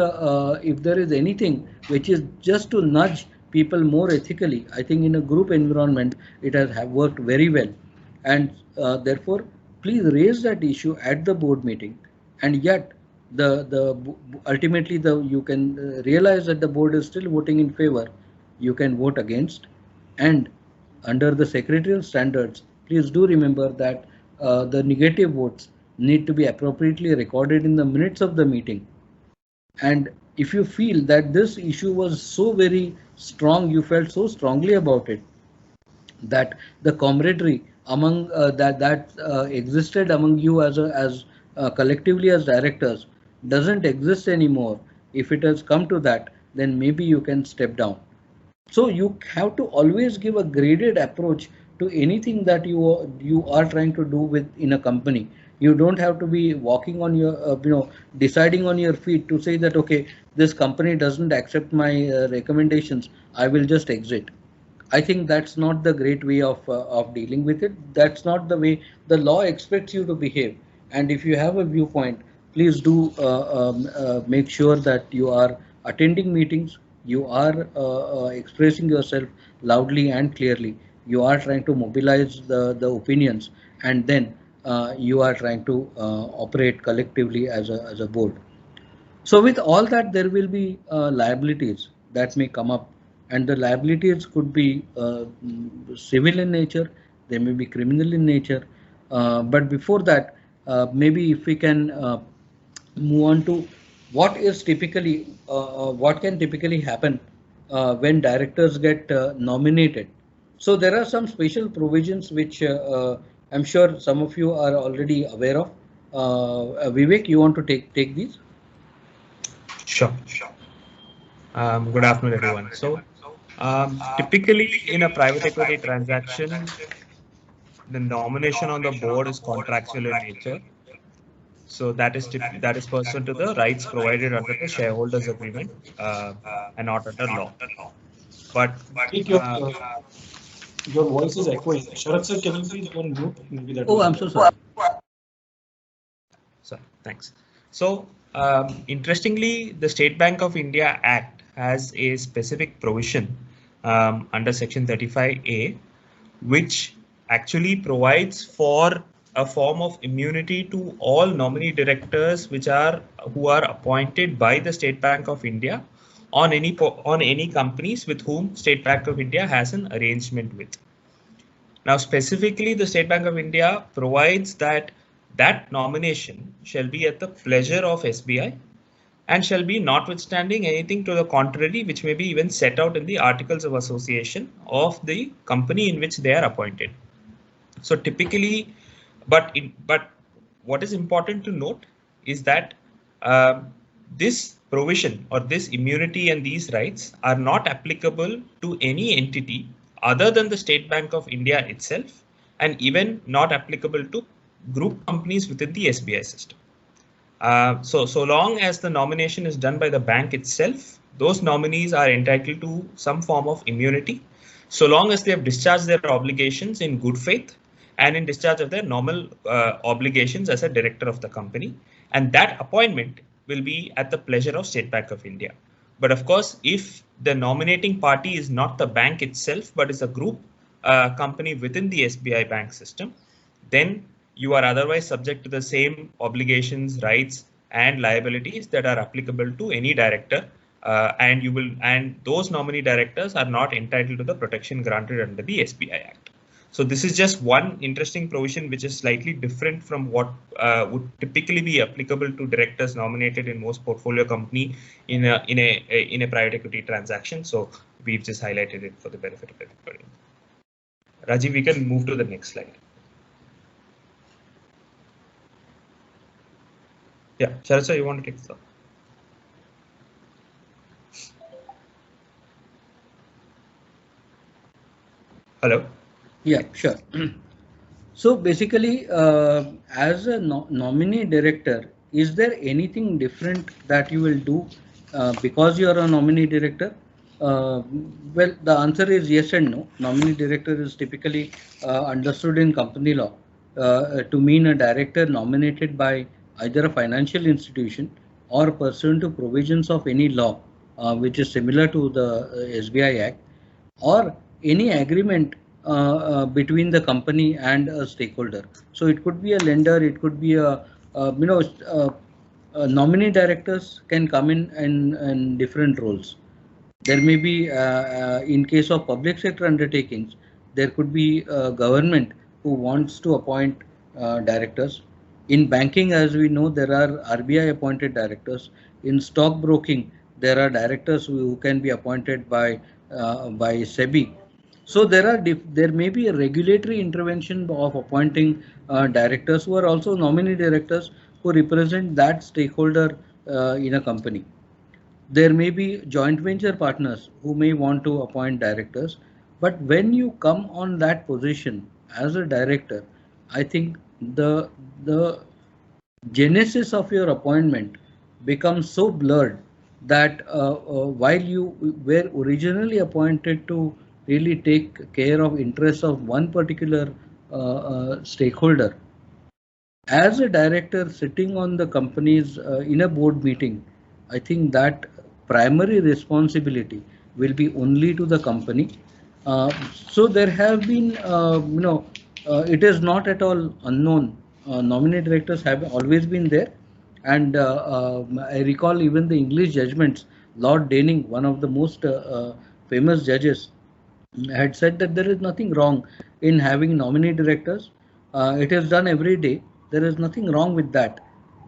anything which is just to nudge people more ethically, I think in a group environment it has worked very well. And therefore, please raise that issue at the board meeting. And yet, ultimately you can realize that the board is still voting in favor. You can vote against, and under the secretarial standards, please do remember that the negative votes need to be appropriately recorded in the minutes of the meeting. And if you feel that this issue was so very strong, you felt so strongly about it, that the camaraderie among existed among you as collectively as directors doesn't exist anymore. If it has come to that, then maybe you can step down. So you have to always give a graded approach to anything that you are trying to do with in a company. You don't have to be walking on your deciding on your feet to say that okay, this company doesn't accept my recommendations, I will just exit. I think that's not the great way of dealing with it. That's not the way the law expects you to behave. And if you have a viewpoint, please do make sure that you are attending meetings, you are expressing yourself loudly and clearly, you are trying to mobilize the opinions, and then you are trying to operate collectively as a board. So with all that, there will be liabilities that may come up, and the liabilities could be civil in nature, they may be criminal in nature. But before that, maybe if we can move on to what is typically, what can typically happen when directors get nominated. So there are some special provisions which I'm sure some of you are already aware of. Vivek, you want to take these? Sure. Good afternoon, everyone. So typically in a private equity transaction, the nomination on the board is contractual in nature. So that is pursuant to the rights provided under the shareholders agreement and not under law. But your voice is echoing. Sharath sir, can you please go on mute? Maybe that. Oh, I'm so sorry. Sorry, thanks. So interestingly, the State Bank of India Act has a specific provision under Section 35A, which actually provides for a form of immunity to all nominee directors who are appointed by the State Bank of India on any companies with whom State Bank of India has an arrangement with. Now, specifically, the State Bank of India provides that nomination shall be at the pleasure of SBI and shall be notwithstanding anything to the contrary, which may be even set out in the Articles of Association of the company in which they are appointed. So typically, but what is important to note is that this provision or this immunity and these rights are not applicable to any entity other than the State Bank of India itself, and even not applicable to group companies within the SBI system. So long as the nomination is done by the bank itself, those nominees are entitled to some form of immunity, so long as they have discharged their obligations in good faith and in discharge of their normal obligations as a director of the company. And that appointment will be at the pleasure of State Bank of India. But of course, if the nominating party is not the bank itself, but is a group company within the SBI bank system, then you are otherwise subject to the same obligations, rights, and liabilities that are applicable to any director, and those nominee directors are not entitled to the protection granted under the SBI Act. So this is just one interesting provision which is slightly different from what would typically be applicable to directors nominated in most portfolio company in a private equity transaction. So we've just highlighted it for the benefit of everybody. Rajiv, we can move to the next slide. Yeah, Sharath sir, you want to take this up? Hello. Yeah, sure. So basically, as a nominee director, is there anything different that you will do because you are a nominee director? Well, the answer is yes and no. Nominee director is typically understood in company law to mean a director nominated by either a financial institution or pursuant to provisions of any law which is similar to the SBI Act, or any agreement between the company and a stakeholder. So it could be a lender, it could be nominee directors can come in different roles. There may be, in case of public sector undertakings, there could be a government who wants to appoint directors. In banking, as we know, there are RBI appointed directors. In stock broking, there are directors who can be appointed by SEBI. So there may be a regulatory intervention of appointing directors who are also nominee directors who represent that stakeholder in a company. There may be joint venture partners who may want to appoint directors, but when you come on that position as a director, I think the genesis of your appointment becomes so blurred that while you were originally appointed to really take care of interests of one particular stakeholder, as a director sitting on the company's in a board meeting, I think that primary responsibility will be only to the company. So there have been, it is not at all unknown. Nominee directors have always been there, and I recall even the English judgments. Lord Denning, one of the most famous judges, had said that there is nothing wrong in having nominee directors. It is done every day. There is nothing wrong with that,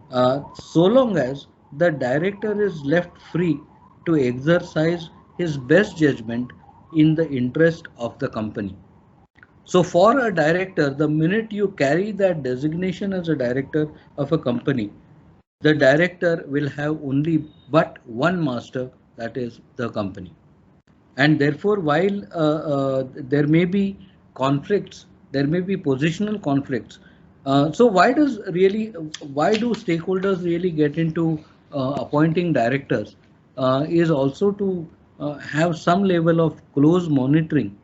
so long as the director is left free to exercise his best judgment in the interest of the company. So for a director, the minute you carry that designation as a director of a company, the director will have only but one master, that is the company. And therefore, while there may be conflicts, there may be positional conflicts So why do stakeholders really get into appointing directors? Is also to have some level of close monitoring,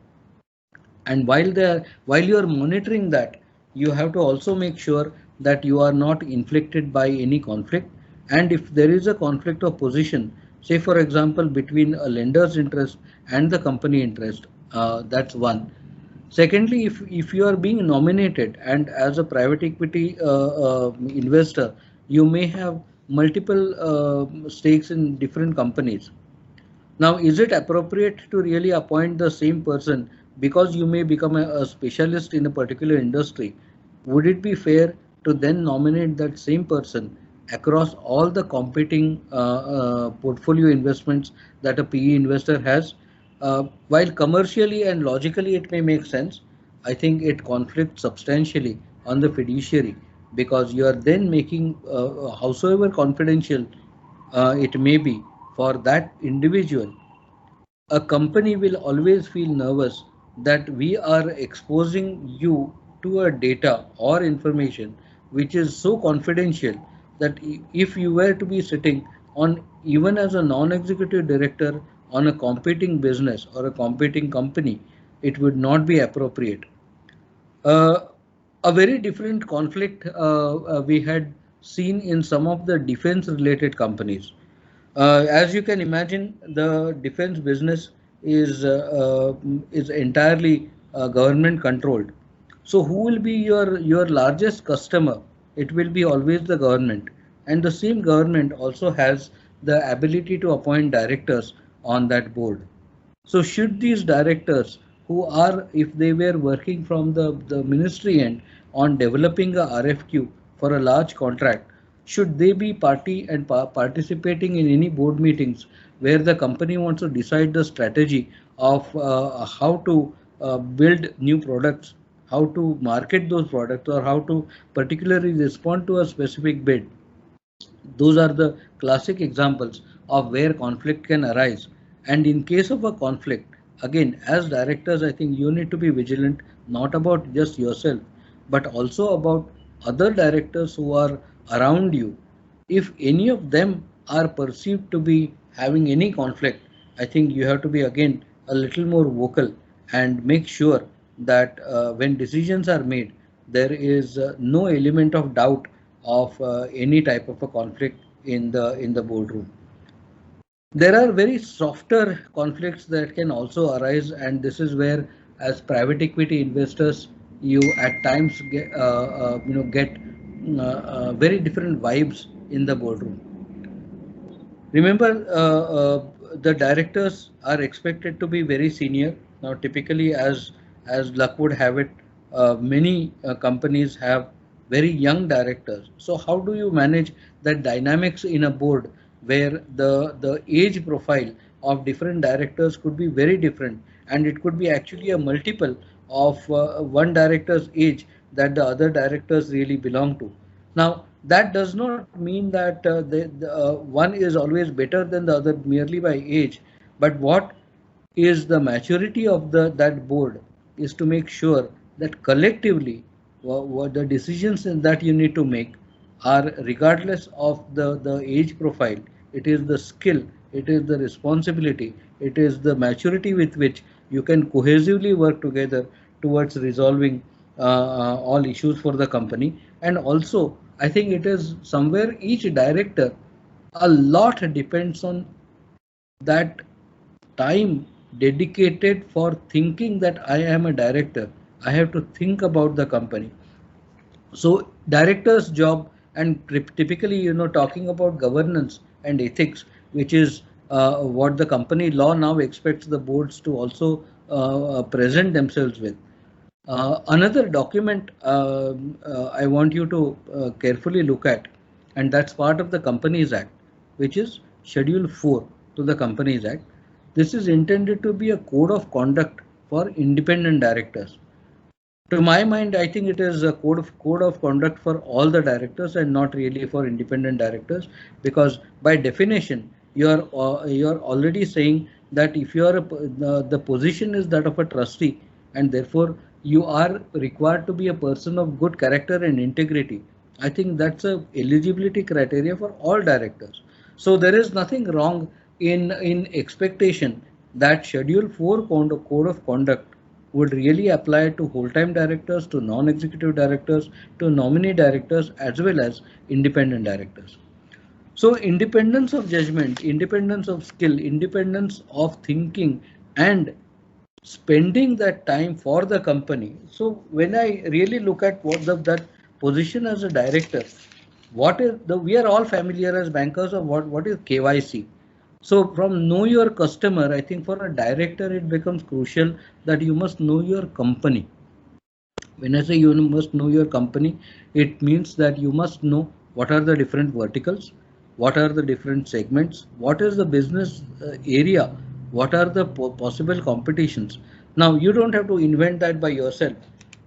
and while you are monitoring that, you have to also make sure that you are not inflicted by any conflict. And if there is a conflict of position, say for example between a lender's interest and the company interest, that's one. Secondly, if you are being nominated and as a private equity investor, you may have multiple stakes in different companies. Now, is it appropriate to really appoint the same person because you may become a specialist in a particular industry? Would it be fair to then nominate that same person across all the competing portfolio investments that a PE investor has? While commercially and logically it may make sense, I think it conflicts substantially on the fiduciary, because you are then making, howsoever confidential it may be for that individual, a company will always feel nervous that we are exposing you to a data or information which is so confidential that if you were to be sitting on, even as a non-executive director on a competing business or a competing company, it would not be appropriate. Uh, a very different conflict we had seen in some of the defense related companies. As you can imagine, the defense business is entirely government controlled. So who will be your largest customer? It will be always the government, and the same government also has the ability to appoint directors on that board. So should these directors, who are, if they were working from the ministry end on developing a RFQ for a large contract, should they be party and participating in any board meetings where the company wants to decide the strategy of how to build new products, how to market those products, or how to particularly respond to a specific bid? Those are the classic examples of where conflict can arise. And in case of a conflict, again, as directors, I think you need to be vigilant, not about just yourself, but also about other directors who are around you. If any of them are perceived to be having any conflict, I think you have to be again a little more vocal and make sure that when decisions are made, there is no element of doubt of any type of a conflict in the boardroom. There are very softer conflicts that can also arise, and this is where, as private equity investors, you at times get very different vibes in the boardroom. Remember, the directors are expected to be very senior. Now, typically, as luck would have it, many companies have very young directors. So how do you manage that dynamics in a board where the age profile of different directors could be very different, and it could be actually a multiple of one director's age that the other directors really belong to? Now, that does not mean that one is always better than the other merely by age, but what is the maturity of that board is to make sure that collectively what the decisions that you need to make are, regardless of the age profile, it is the skill, it is the responsibility, it is the maturity with which you can cohesively work together towards resolving all issues for the company. And also, I think it is somewhere each director, a lot depends on that time dedicated for thinking that I am a director. I have to think about the company. So director's job, and typically, talking about governance and ethics, which is what the company law now expects the boards to also present themselves with. Another document I want you to carefully look at, and that's part of the Companies Act, which is Schedule 4 to the Companies Act. This is intended to be a code of conduct for independent directors. To my mind, I think it is a code of conduct for all the directors and not really for independent directors, because by definition, you're already saying that if you are the position is that of a trustee, and therefore you are required to be a person of good character and integrity. I think that's a eligibility criteria for all directors. So there is nothing wrong in expectation that Schedule 4 code of conduct would really apply to whole-time directors, to non-executive directors, to nominee directors, as well as independent directors. So independence of judgment, independence of skill, independence of thinking, and spending that time for the company. So when I really look at what that position as a director, what is we are all familiar as bankers of what is KYC. So from know your customer, I think for a director it becomes crucial that you must know your company. When I say you must know your company, it means that you must know what are the different verticals, what are the different segments, what is the business area, what are the possible competitions. Now, you don't have to invent that by yourself.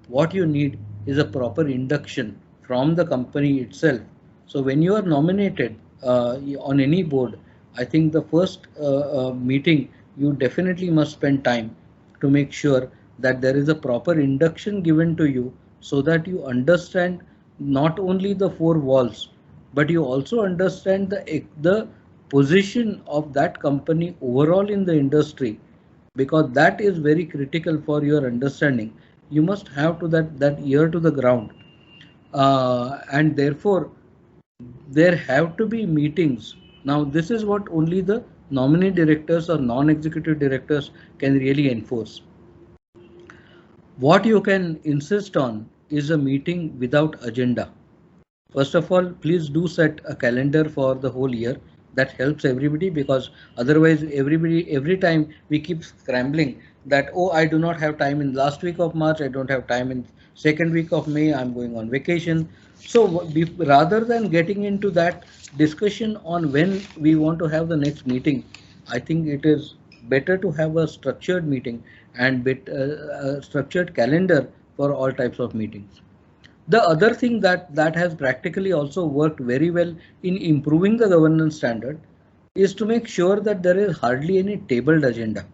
What you need is a proper induction from the company itself. So when you are nominated on any board, I think the first meeting, you definitely must spend time to make sure that there is a proper induction given to you so that you understand not only the four walls, but you also understand the position of that company overall in the industry, because that is very critical for your understanding. You must have to that ear to the ground, and therefore there have to be meetings. Now this is what only the nominee directors or non-executive directors can really enforce. What you can insist on is a meeting without agenda. First of all, please do set a calendar for the whole year. That helps everybody, because otherwise every time we keep scrambling that, oh, I do not have time in last week of March, I don't have time in second week of May, I'm going on vacation. So rather than getting into that discussion on when we want to have the next meeting, I think it is better to have a structured meeting and a structured calendar for all types of meetings. The other thing that has practically also worked very well in improving the governance standard is to make sure that there is hardly any tabled agenda,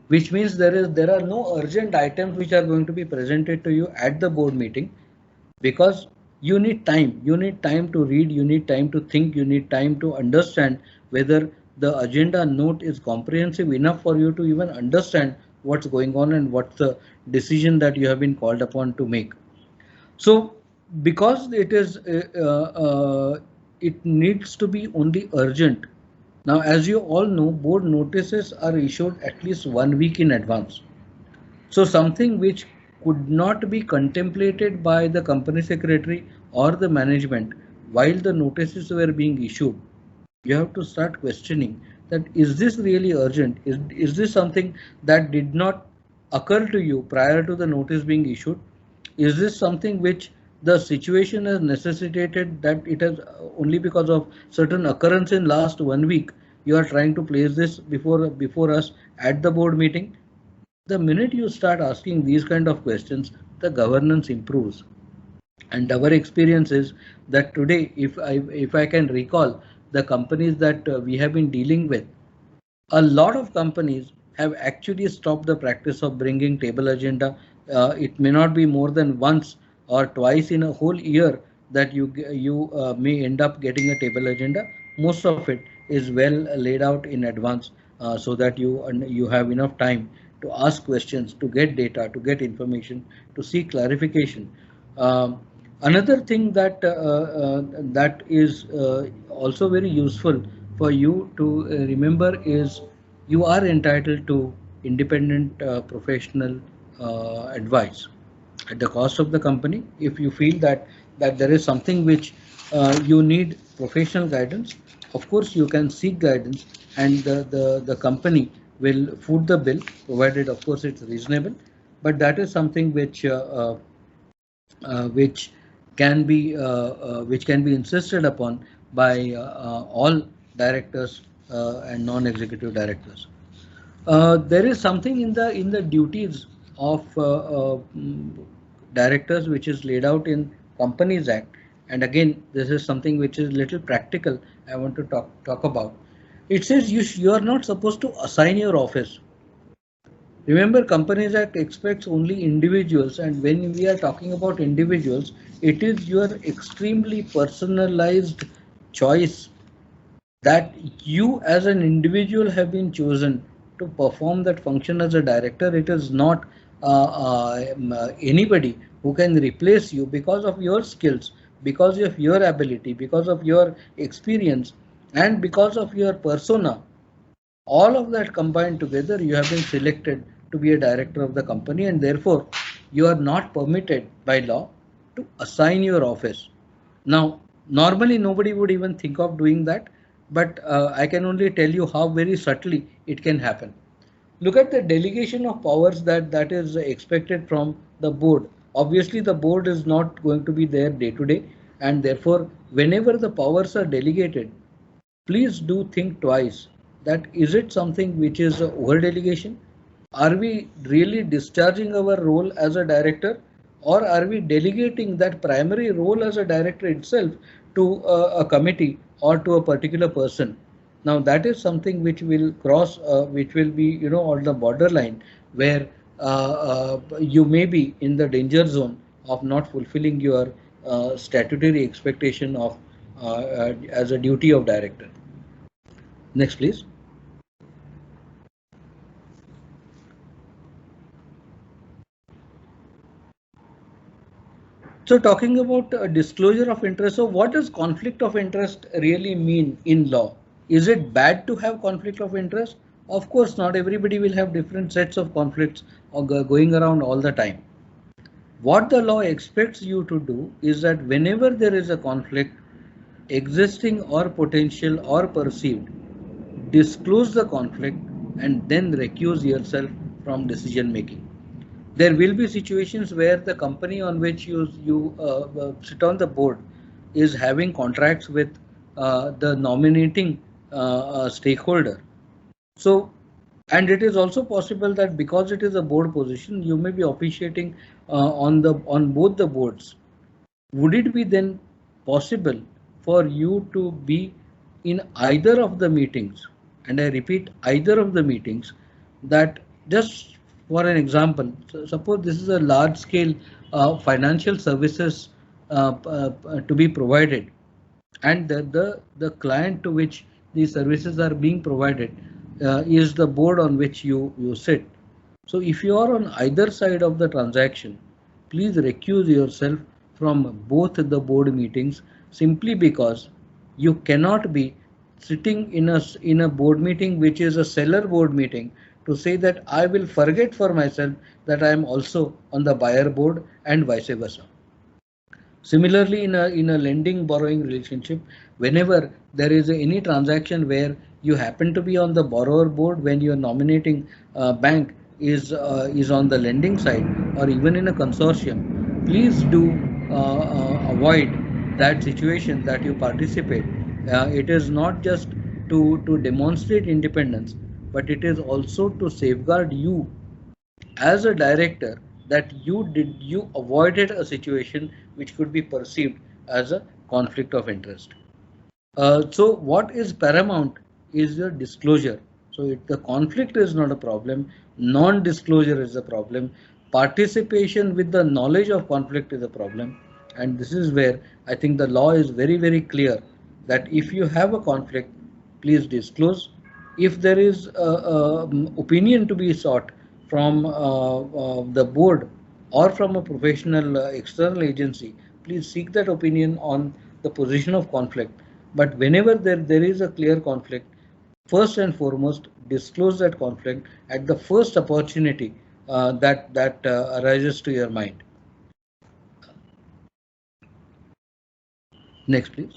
which means there are no urgent items which are going to be presented to you at the board meeting, because you need time. You need time to read, you need time to think, you need time to understand whether the agenda note is comprehensive enough for you to even understand what's going on and what's the decision that you have been called upon to make. So because it needs to be only urgent. Now, as you all know, board notices are issued at least 1 week in advance. So something which could not be contemplated by the company secretary or the management while the notices were being issued, you have to start questioning that, is this really urgent? Is this something that did not occur to you prior to the notice being issued? Is this something which the situation has necessitated, that it has only because of certain occurrence in last 1 week, you are trying to place this before us at the board meeting? The minute you start asking these kind of questions, the governance improves. And our experience is that today, if I can recall the companies that we have been dealing with, a lot of companies have actually stopped the practice of bringing table agenda. It may not be more than once or twice in a whole year that you may end up getting a table agenda. Most of it is well laid out in advance, so that you have enough time to ask questions, to get data, to get information, to seek clarification. Another thing that is also very useful for you to remember is you are entitled to independent professional advice at the cost of the company. If you feel that there is something which you need professional guidance, of course you can seek guidance, and the company will foot the bill, provided of course it's reasonable. But that is something which can be insisted upon by all directors and non-executive directors. There is something in the duties of directors which is laid out in Companies Act, and again this is something which is little practical. I want to talk about. It says you are not supposed to assign your office. Remember, Companies Act expects only individuals, and when we are talking about individuals, it is your extremely personalized choice that you as an individual have been chosen to perform that function as a director. It is not anybody who can replace you because of your skills, because of your ability, because of your experience, and because of your persona. All of that combined together, you have been selected to be a director of the company, and therefore you are not permitted by law to assign your office. Now, normally nobody would even think of doing that, but I can only tell you how very subtly it can happen. Look at the delegation of powers that is expected from the board. Obviously, the board is not going to be there day to day, and therefore, whenever the powers are delegated, please do think twice that is it something which is over delegation? Are we really discharging our role as a director, or are we delegating that primary role as a director itself to a committee or to a particular person? Now that is something which will cross, which will be, on the borderline where you may be in the danger zone of not fulfilling your statutory expectation of as a duty of director. Next, please. So talking about disclosure of interest, so what does conflict of interest really mean in law? Is it bad to have conflict of interest? Of course not. Everybody will have different sets of conflicts going around all the time. What the law expects you to do is that whenever there is a conflict, existing or potential or perceived, disclose the conflict and then recuse yourself from decision making. There will be situations where the company on which you sit on the board is having contracts with the nominating stakeholder. So, and it is also possible that because it is a board position, you may be officiating on both the boards. Would it be then possible for you to be in either of the meetings? And I repeat, either of the meetings, that just for an example, suppose this is a large scale financial services to be provided, and the client to which these services are being provided is the board on which you sit. So if you are on either side of the transaction, please recuse yourself from both the board meetings, simply because you cannot be sitting in a board meeting which is a seller board meeting to say that I will forget for myself that I am also on the buyer board and vice versa. Similarly, in a lending borrowing relationship, whenever there is any transaction where you happen to be on the borrower board when your nominating bank is on the lending side, or even in a consortium, please do avoid that situation that you participate. It is not just to demonstrate independence, but it is also to safeguard you as a director, that you avoided a situation which could be perceived as a conflict of interest. So what is paramount is your disclosure. So the conflict is not a problem, non-disclosure is a problem, participation with the knowledge of conflict is a problem, and this is where I think the law is very, very clear that if you have a conflict, please disclose. If there is opinion to be sought from the board or from a professional external agency, please seek that opinion on the position of conflict. But whenever there is a clear conflict, first and foremost, disclose that conflict at the first opportunity that arises to your mind. Next, please.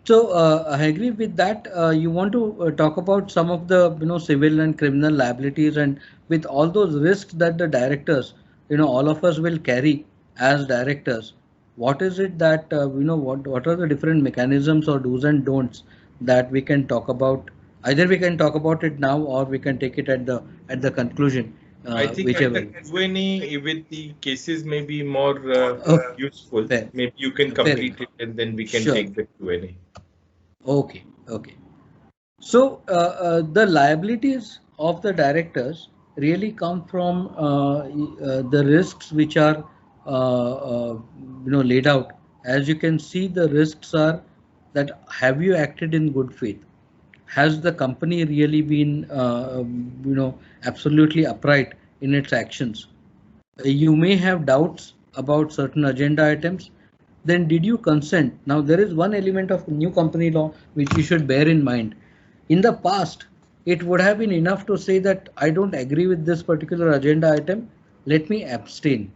So I agree with that. You want to talk about some of the civil and criminal liabilities, and with all those risks that the directors, all of us will carry as directors. What is it that what are the different mechanisms or do's and don'ts that we can talk about? Either we can talk about it now, or we can take it at the conclusion. I think whichever. at the Q&A with the cases may be more useful. Fair. Maybe you can complete it and then we can Sure. take the Q&A. Okay. So the liabilities of the directors really come from the risks which are laid out. As you can see, the risks are that have you acted in good faith? Has the company really been absolutely upright in its actions? You may have doubts about certain agenda items. Then did you consent? Now there is one element of new company law which you should bear in mind. In the past, it would have been enough to say that I don't agree with this particular agenda item, let me abstain.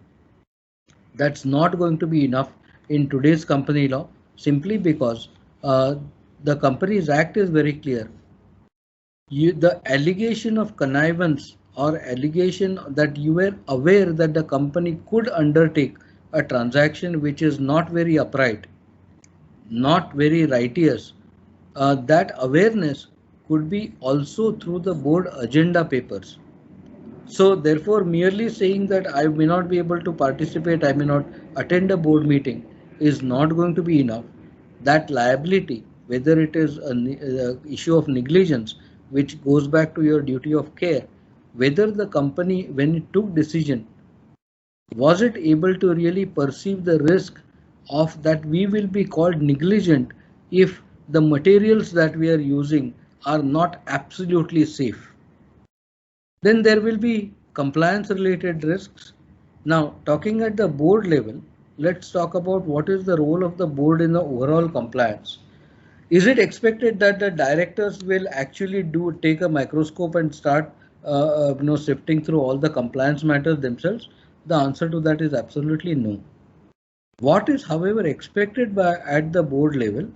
That's not going to be enough in today's company law, simply because the Companies Act is very clear. The allegation of connivance or allegation that you were aware that the company could undertake a transaction which is not very upright, not very righteous, that awareness could be also through the board agenda papers. So therefore, merely saying that I may not be able to participate, I may not attend a board meeting is not going to be enough. That liability, whether it is an issue of negligence, which goes back to your duty of care, whether the company, when it took decision, was it able to really perceive the risk of that we will be called negligent if the materials that we are using are not absolutely safe? Then there will be compliance related risks. Now, talking at the board level, let's talk about what is the role of the board in the overall compliance. Is it expected that the directors will actually take a microscope and start sifting through all the compliance matters themselves? The answer to that is absolutely no. What is, however, expected at the board level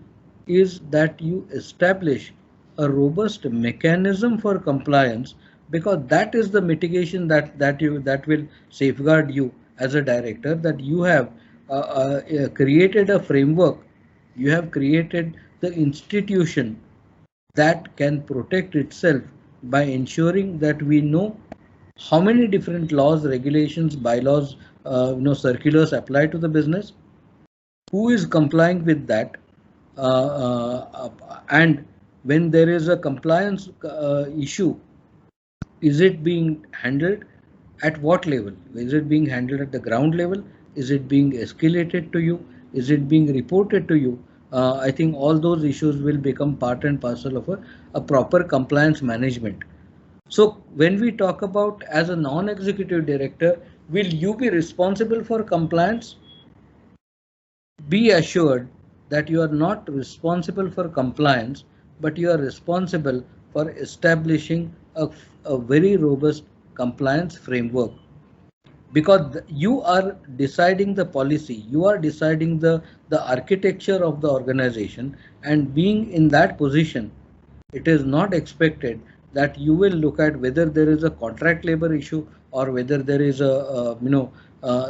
is that you establish a robust mechanism for compliance, because that is the mitigation that will safeguard you as a director, that you have created a framework, you have created the institution that can protect itself by ensuring that we know how many different laws, regulations, bylaws, circulars apply to the business, who is complying with that, and when there is a compliance issue, is it being handled at what level? Is it being handled at the ground level? Is it being escalated to you? Is it being reported to you? I think all those issues will become part and parcel of a proper compliance management. So when we talk about as a non-executive director, will you be responsible for compliance? Be assured that you are not responsible for compliance, but you are responsible for establishing a very robust compliance framework, because you are deciding the policy, you are deciding the architecture of the organization, and being in that position, it is not expected that you will look at whether there is a contract labor issue or whether there is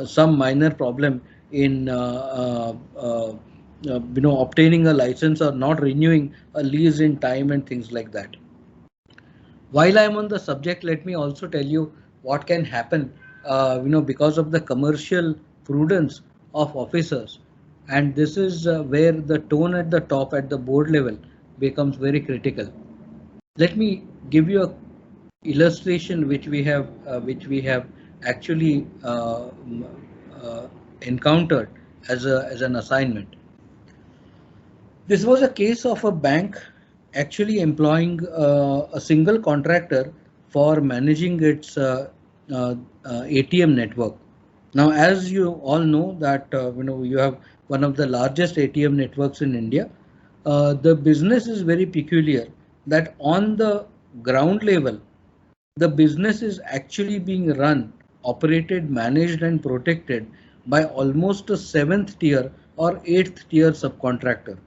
some minor problem in obtaining a license or not renewing a lease in time and things like that. While I am on the subject, let me also tell you what can happen because of the commercial prudence of officers, and this is where the tone at the top, at the board level, becomes very critical. Let me give you a illustration which we have actually encountered as an assignment. This was a case of a bank actually employing a single contractor for managing its ATM network. Now, as you all know that you have one of the largest ATM networks in India. The business is very peculiar, that on the ground level, the business is actually being run, operated, managed and protected by almost a 7th tier or 8th tier subcontractor.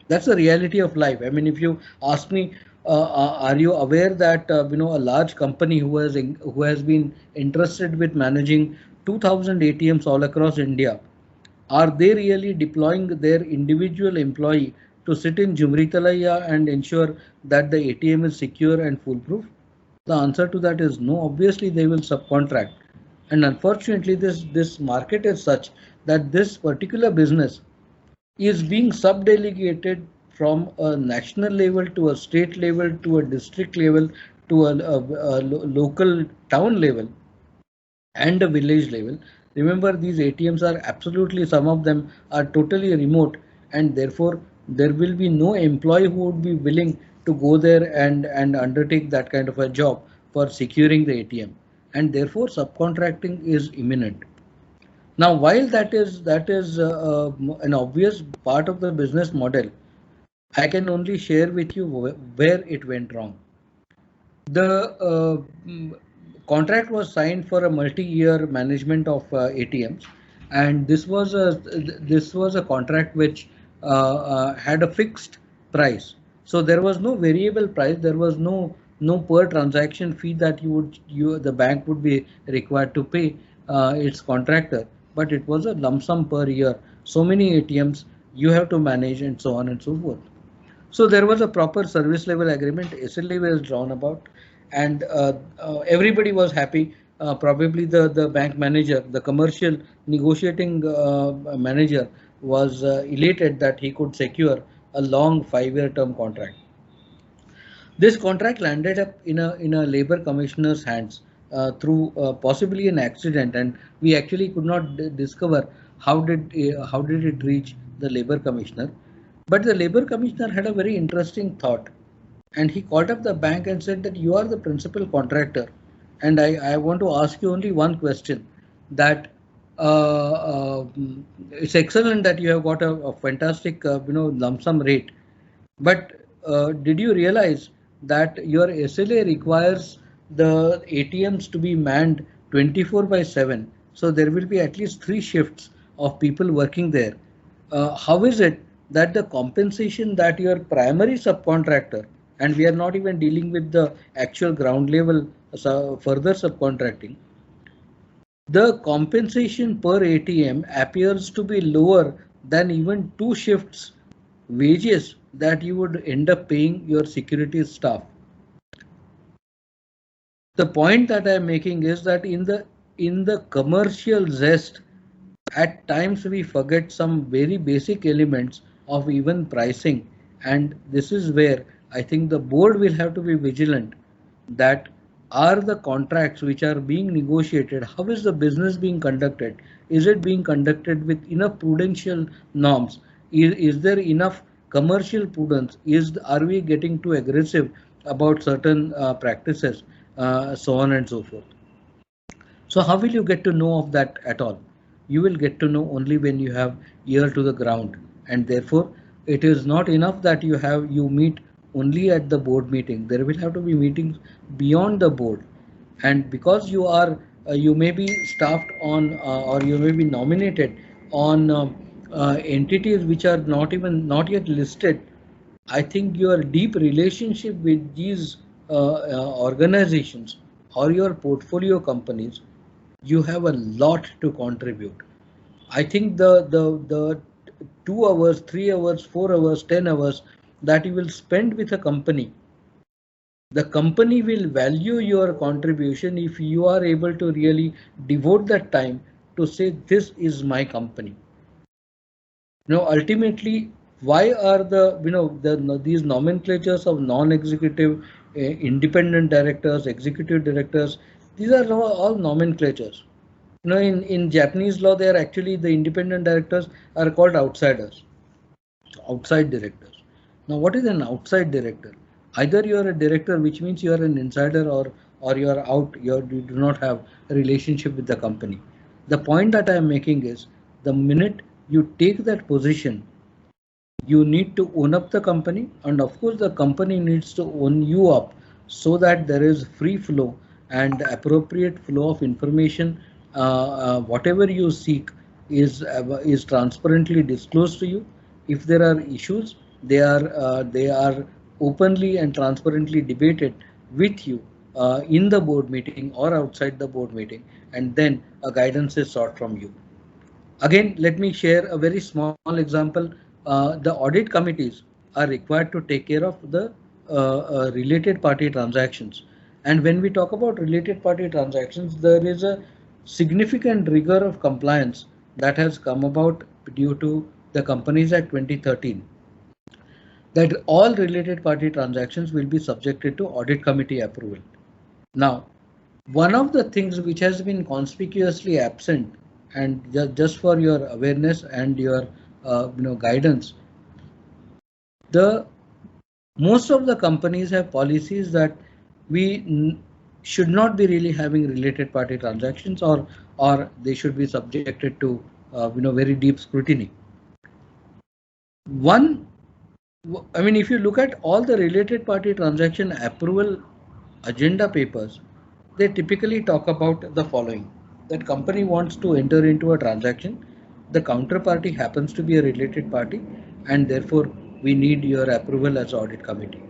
That's the reality of life. I mean, if you ask me, are you aware that a large company who has been entrusted with managing 2,000 ATMs all across India, are they really deploying their individual employee to sit in Jumritalaya and ensure that the ATM is secure and foolproof? The answer to that is no. Obviously, they will subcontract, and unfortunately, this market is such that this particular business is being subdelegated from a national level to a state level to a district level to a local town level and a village level. Remember, these ATMs are absolutely, some of them are totally remote, and therefore there will be no employee who would be willing to go there and undertake that kind of a job for securing the ATM, and therefore subcontracting is imminent. Now, while that is an obvious part of the business model, I can only share with you where it went wrong. The contract was signed for a multi-year management of ATMs, and this was a contract which had a fixed price. So there was no variable price. There was no per transaction fee that the bank would be required to pay its contractor, but it was a lump sum per year. So many ATMs you have to manage, and so on and so forth. So there was a proper service level agreement, SLA was drawn about, and everybody was happy. Probably the bank manager, the commercial negotiating manager was elated that he could secure a long 5-year term contract. This contract landed up in a labor commissioner's hands through possibly an accident, and we actually could not discover how did it reach the labor commissioner. But the labor commissioner had a very interesting thought, and he called up the bank and said that you are the principal contractor, and I want to ask you only one question, that it's excellent that you have got a fantastic lump sum rate, but did you realize that your SLA requires the ATMs to be manned 24/7? So there will be at least 3 shifts of people working there. How is it that the compensation that your primary subcontractor, and we are not even dealing with the actual ground level further subcontracting, the compensation per ATM appears to be lower than even 2 shifts wages that you would end up paying your security staff? The point that I am making is that in the commercial zest, at times we forget some very basic elements of even pricing, and this is where I think the board will have to be vigilant, that are the contracts which are being negotiated, how is the business being conducted? Is it being conducted with enough prudential norms? Is there enough commercial prudence? Are we getting too aggressive about certain practices, so on and so forth? So how will you get to know of that at all? You will get to know only when you have ear to the ground, and therefore it is not enough that you meet only at the board meeting. There will have to be meetings beyond the board, and because you may be staffed on or you may be nominated on entities which are not yet listed, I think your deep relationship with these organizations or your portfolio companies, you have a lot to contribute. I think the 2 hours, 3 hours, 4 hours, 10 hours that you will spend with a company, the company will value your contribution if you are able to really devote that time to say, this is my company. Ultimately, why are these nomenclatures of non-executive, independent directors, executive directors? These are all nomenclatures. In Japanese law, they are actually, the independent directors are called outsiders, outside directors. Now, what is an outside director? Either you are a director, which means you are an insider, or you are out, you do not have a relationship with the company. The point that I am making is, the minute you take that position, you need to own up the company, and of course the company needs to own you up, so that there is free flow and appropriate flow of information. Whatever you seek is transparently disclosed to you. If there are issues, they are openly and transparently debated with you in the board meeting or outside the board meeting, and then a guidance is sought from you. Again, let me share a very small example. The audit committees are required to take care of the related party transactions. And when we talk about related party transactions, there is a significant rigor of compliance that has come about due to the Companies Act 2013. that all related party transactions will be subjected to audit committee approval. Now, one of the things which has been conspicuously absent, and just for your awareness and your guidance, most of the companies have policies that we should not be really having related party transactions, or they should be subjected to very deep scrutiny. If you look at all the related party transaction approval agenda papers, they typically talk about the following: that company wants to enter into a transaction, the counterparty happens to be a related party, and therefore we need your approval as audit committee.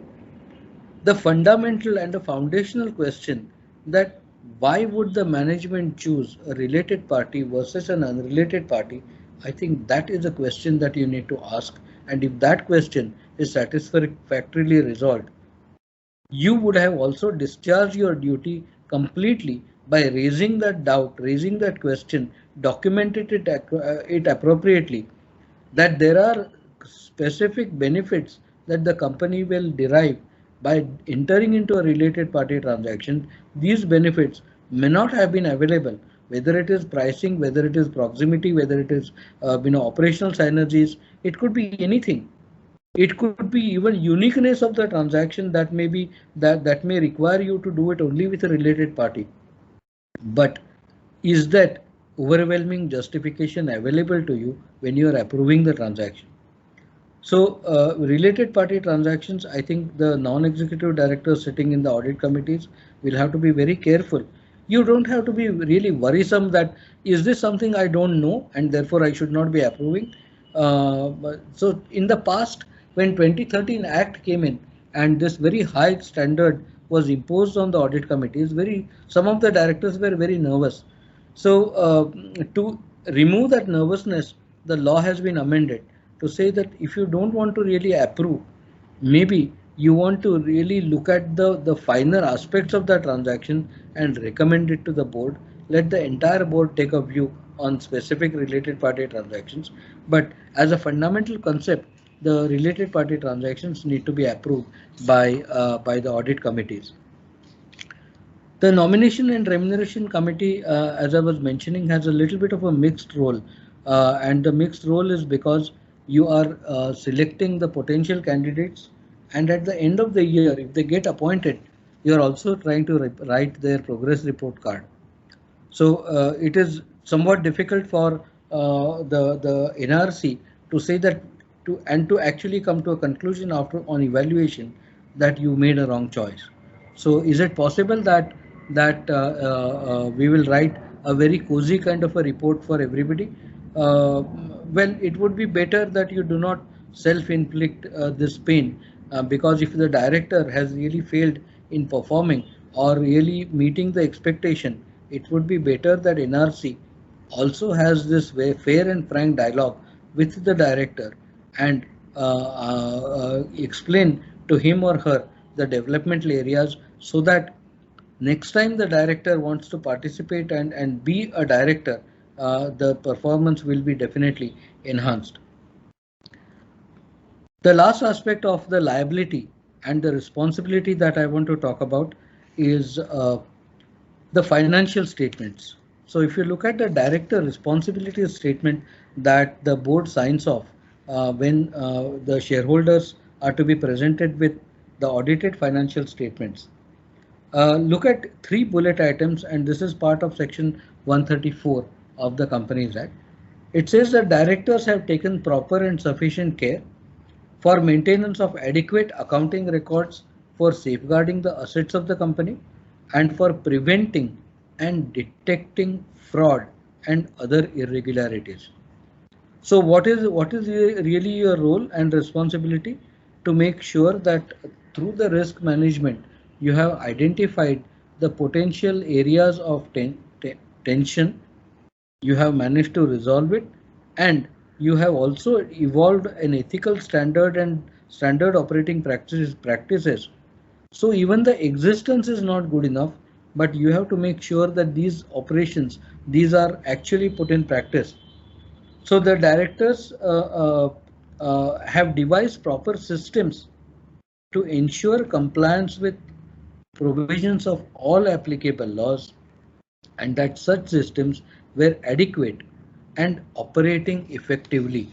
The fundamental and the foundational question that why would the management choose a related party versus an unrelated party, I think that is a question that you need to ask, and if that question is satisfactorily resolved, you would have also discharged your duty completely by raising that doubt, raising that question, documented it appropriately, that there are specific benefits that the company will derive by entering into a related party transaction. These benefits may not have been available, whether it is pricing, whether it is proximity, whether it is operational synergies. It could be anything. It could be even uniqueness of the transaction that may be that may require you to do it only with a related party. But is that overwhelming justification available to you when you are approving the transaction? So related party transactions, I think the non-executive directors sitting in the audit committees will have to be very careful. You don't have to be really worrisome that is this something I don't know and therefore I should not be approving. So in the past, when 2013 Act came in and this very high standard was imposed on the audit committees, some of the directors were very nervous. So to remove that nervousness, the law has been amended to say that if you don't want to really approve, maybe you want to really look at the finer aspects of the transaction and recommend it to the board. Let the entire board take a view on specific related party transactions. But as a fundamental concept, the related party transactions need to be approved by the audit committees. The nomination and remuneration committee, as I was mentioning, has a little bit of a mixed role, and the mixed role is because you are selecting the potential candidates, and at the end of the year, if they get appointed, you are also trying to write their progress report card. So it is somewhat difficult for the NRC to say that to actually come to a conclusion on evaluation that you made a wrong choice. So is it possible that we will write a very cozy kind of a report for everybody? Well, it would be better that you do not self-inflict this pain, because if the director has really failed in performing or really meeting the expectation, it would be better that NRC also has this fair and frank dialogue with the director and explain to him or her the developmental areas, so that next time the director wants to participate and be a director, the performance will be definitely enhanced. The last aspect of the liability and the responsibility that I want to talk about is the financial statements. So if you look at the director responsibility statement that the board signs off when the shareholders are to be presented with the audited financial statements, look at 3 bullet items, and this is part of section 134 of the Companies Act. It says that directors have taken proper and sufficient care for maintenance of adequate accounting records, for safeguarding the assets of the company, and for preventing and detecting fraud and other irregularities. So what is really your role and responsibility? To make sure that through the risk management you have identified the potential areas of tension, you have managed to resolve it, and you have also evolved an ethical standard and standard operating practices. So even the existence is not good enough, but you have to make sure that these operations, these are actually put in practice. So the directors have devised proper systems to ensure compliance with provisions of all applicable laws, and that such systems were adequate and operating effectively.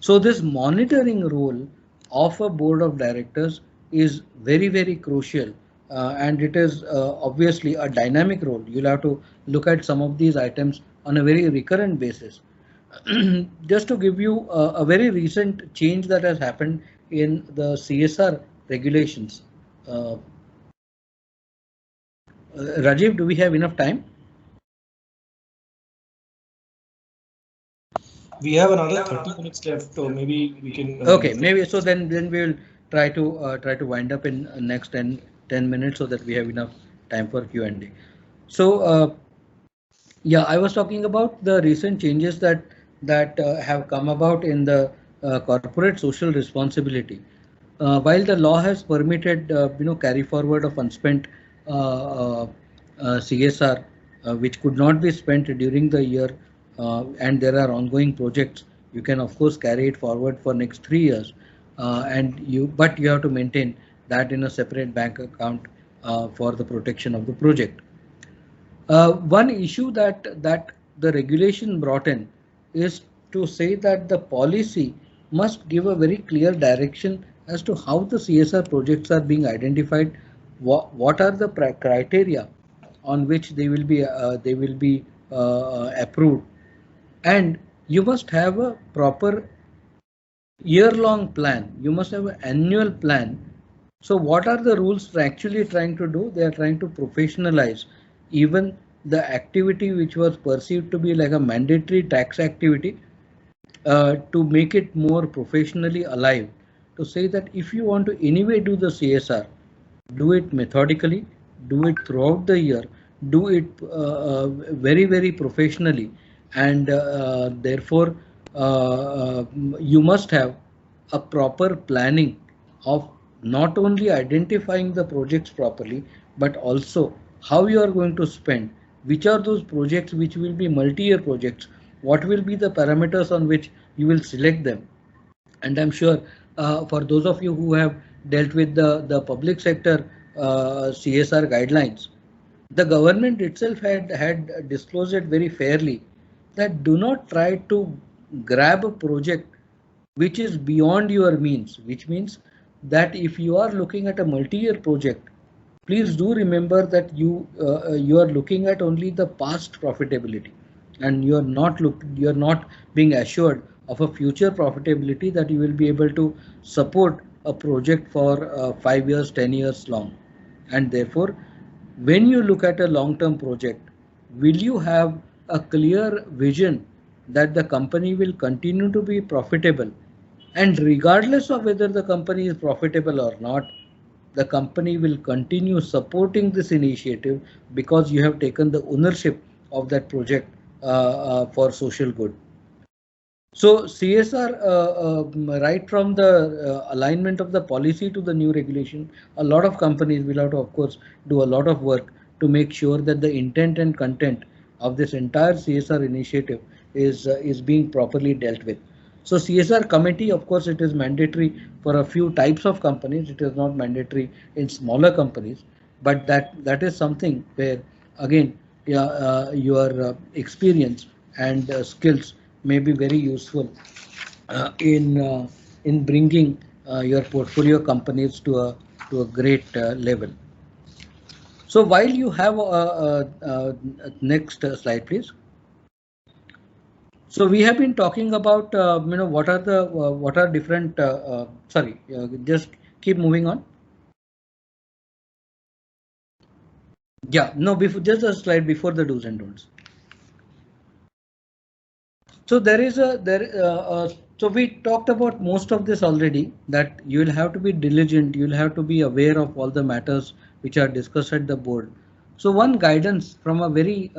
So this monitoring role of a board of directors is very, very crucial, and it is obviously a dynamic role. You'll have to look at some of these items on a very recurrent basis. Just to give you a very recent change that has happened in the CSR regulations. Rajiv, do we have enough time? We have another 30 minutes left, or maybe we can. Okay, maybe so. Then we'll try to wind up in next 10 minutes so that we have enough time for Q&A. So yeah, I was talking about the recent changes that have come about in the corporate social responsibility. While the law has permitted carry forward of unspent CSR, which could not be spent during the year, and there are ongoing projects, you can of course carry it forward for next 3 years, but you have to maintain that in a separate bank account for the protection of the project. One issue that the regulation brought in is to say that the policy must give a very clear direction as to how the CSR projects are being identified, what are the criteria on which they will be approved, and you must have a proper year-long plan. You must have an annual plan. So what are the rules actually trying to do? They are trying to professionalize even the activity which was perceived to be like a mandatory tax activity, to make it more professionally alive, to say that if you want to anyway do the CSR, do it methodically, do it throughout the year, do it very, very professionally, and therefore you must have a proper planning of not only identifying the projects properly, but also how you are going to spend, which are those projects which will be multi-year projects, what will be the parameters on which you will select them. And I'm sure for those of you who have dealt with the public sector CSR guidelines, the government itself had disclosed it very fairly that do not try to grab a project which is beyond your means, which means that if you are looking at a multi-year project, please do remember that you are looking at only the past profitability, and you are not being assured of a future profitability that you will be able to support a project for 5 years, 10 years long. And therefore, when you look at a long-term project, will you have a clear vision that the company will continue to be profitable, and regardless of whether the company is profitable or not, the company will continue supporting this initiative because you have taken the ownership of that project for social good. So CSR, right from the alignment of the policy to the new regulation, a lot of companies will have to, of course, do a lot of work to make sure that the intent and content of this entire CSR initiative is being properly dealt with. So CSR committee, of course, it is mandatory for a few types of companies. It is not mandatory in smaller companies, but that is something where, again, your experience and skills may be very useful in bringing your portfolio companies to a great level. So while you have next slide, please. So we have been talking about what are different. Sorry, just keep moving on. Yeah, no, before just a slide before the do's and don'ts. So so we talked about most of this already, that you will have to be diligent, you will have to be aware of all the matters which are discussed at the board. So one guidance from a very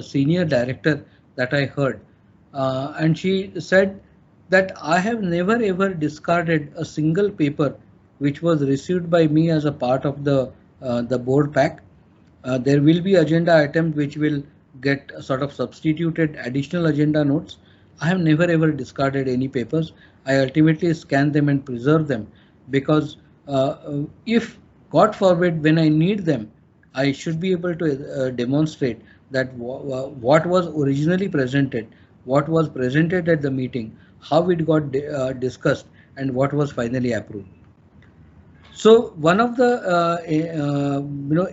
senior director that I heard, and she said that I have never ever discarded a single paper which was received by me as a part of the board pack. There will be agenda items which will get sort of substituted additional agenda notes. I have never ever discarded any papers. I ultimately scan them and preserve them, because if God forbid when I need them, I should be able to demonstrate that what was originally presented, what was presented at the meeting, how it got discussed, and what was finally approved. So one of the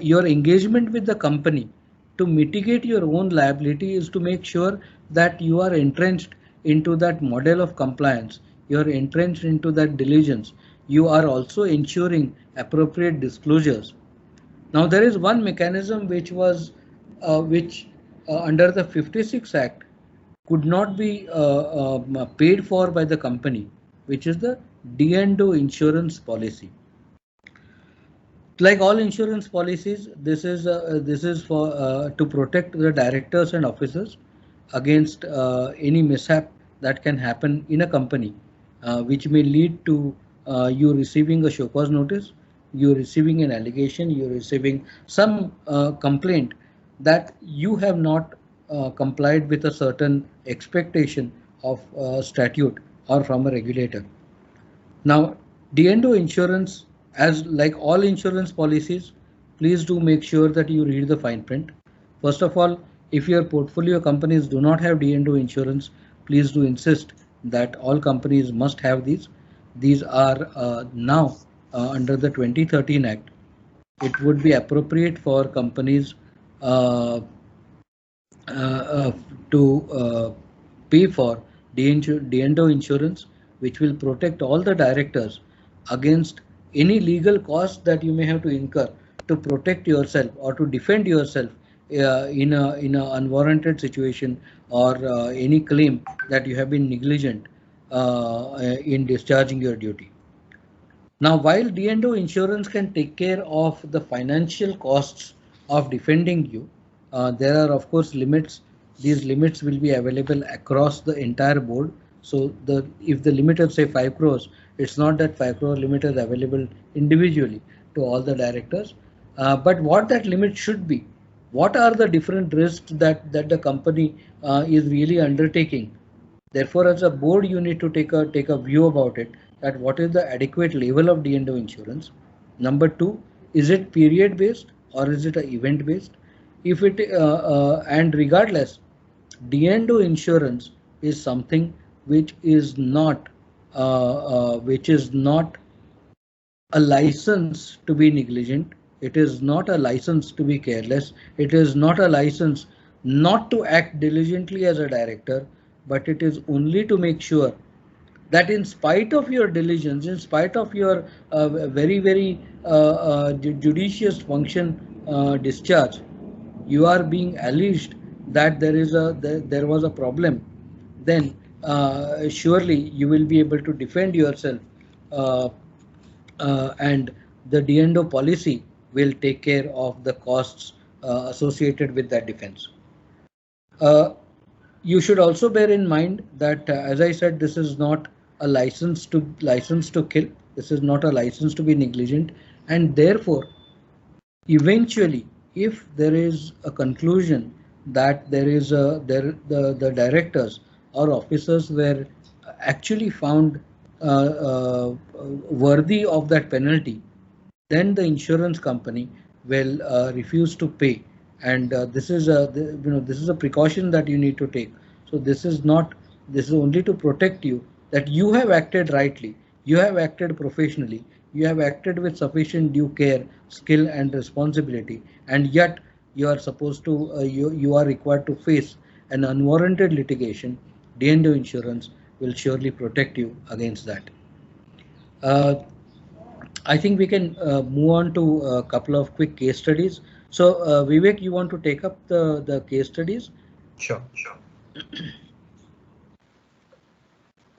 your engagement with the company to mitigate your own liability is to make sure that you are entrenched into that model of compliance. You are entrenched into that diligence. You are also ensuring appropriate disclosures. Now there is one mechanism which was under the 56 Act could not be paid for by the company, which is the D&O insurance policy. Like all insurance policies, this is for to protect the directors and officers against any mishap that can happen in a company, which may lead to you receiving a show cause notice, you receiving an allegation, you receiving some complaint that you have not complied with a certain expectation of statute or from a regulator. Now, D&O insurance, as like all insurance policies, please do make sure that you read the fine print. First of all, if your portfolio companies do not have D&O insurance, please do insist that all companies must have these. These are now under the 2013 Act. It would be appropriate for companies to pay for D&O insurance, which will protect all the directors against any legal costs that you may have to incur to protect yourself or to defend yourself in a unwarranted situation, or any claim that you have been negligent in discharging your duty. Now, while D&O insurance can take care of the financial costs of defending you, there are of course limits. These limits will be available across the entire board. So if the limit is say 5 crores, it's not that 5 crore limit is available individually to all the directors, but what that limit should be. What are the different risks that the company is really undertaking? Therefore, as a board, you need to take a view about it, that what is the adequate level of D&O insurance. Number 2, is it period based or is it a event based? If it and regardless, D&O insurance is something which is not a license to be negligent. It is not a license to be careless. It is not a license not to act diligently as a director, but it is only to make sure that in spite of your diligence, in spite of your very judicious function discharge, you are being alleged that there was a problem. Then surely you will be able to defend yourself, and the D&O policy will take care of the costs associated with that defense. You should also bear in mind that, as I said, this is not a license to kill. This is not a license to be negligent, and therefore, eventually, if there is a conclusion that the directors or officers were actually found worthy of that penalty, then the insurance company will refuse to pay. And this is a precaution that you need to take. So this is only to protect you, that you have acted rightly, you have acted professionally, you have acted with sufficient due care, skill and responsibility, and yet you are supposed to you are required to face an unwarranted litigation. D&O insurance will surely protect you against that. I think we can move on to a couple of quick case studies. So Vivek, you want to take up the case studies? Sure.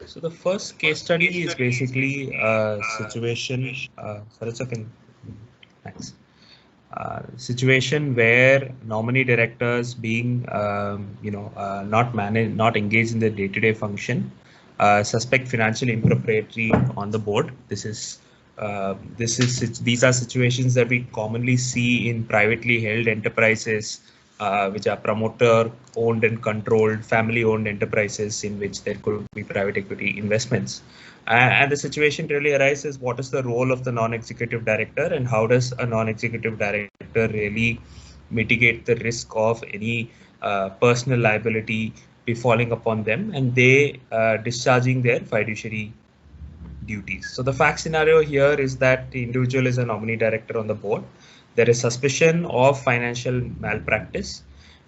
So the first case study is basically a situation. Thanks. Situation where nominee directors being not engaged in the day-to-day function, suspect financial impropriety on the board. These are situations that we commonly see in privately held enterprises which are promoter owned and controlled, family owned enterprises in which there could be private equity investments. And the situation really arises, what is the role of the non-executive director and how does a non-executive director really mitigate the risk of any personal liability befalling upon them and they discharging their fiduciary duties. So the fact scenario here is that the individual is a nominee director on the board. There is suspicion of financial malpractice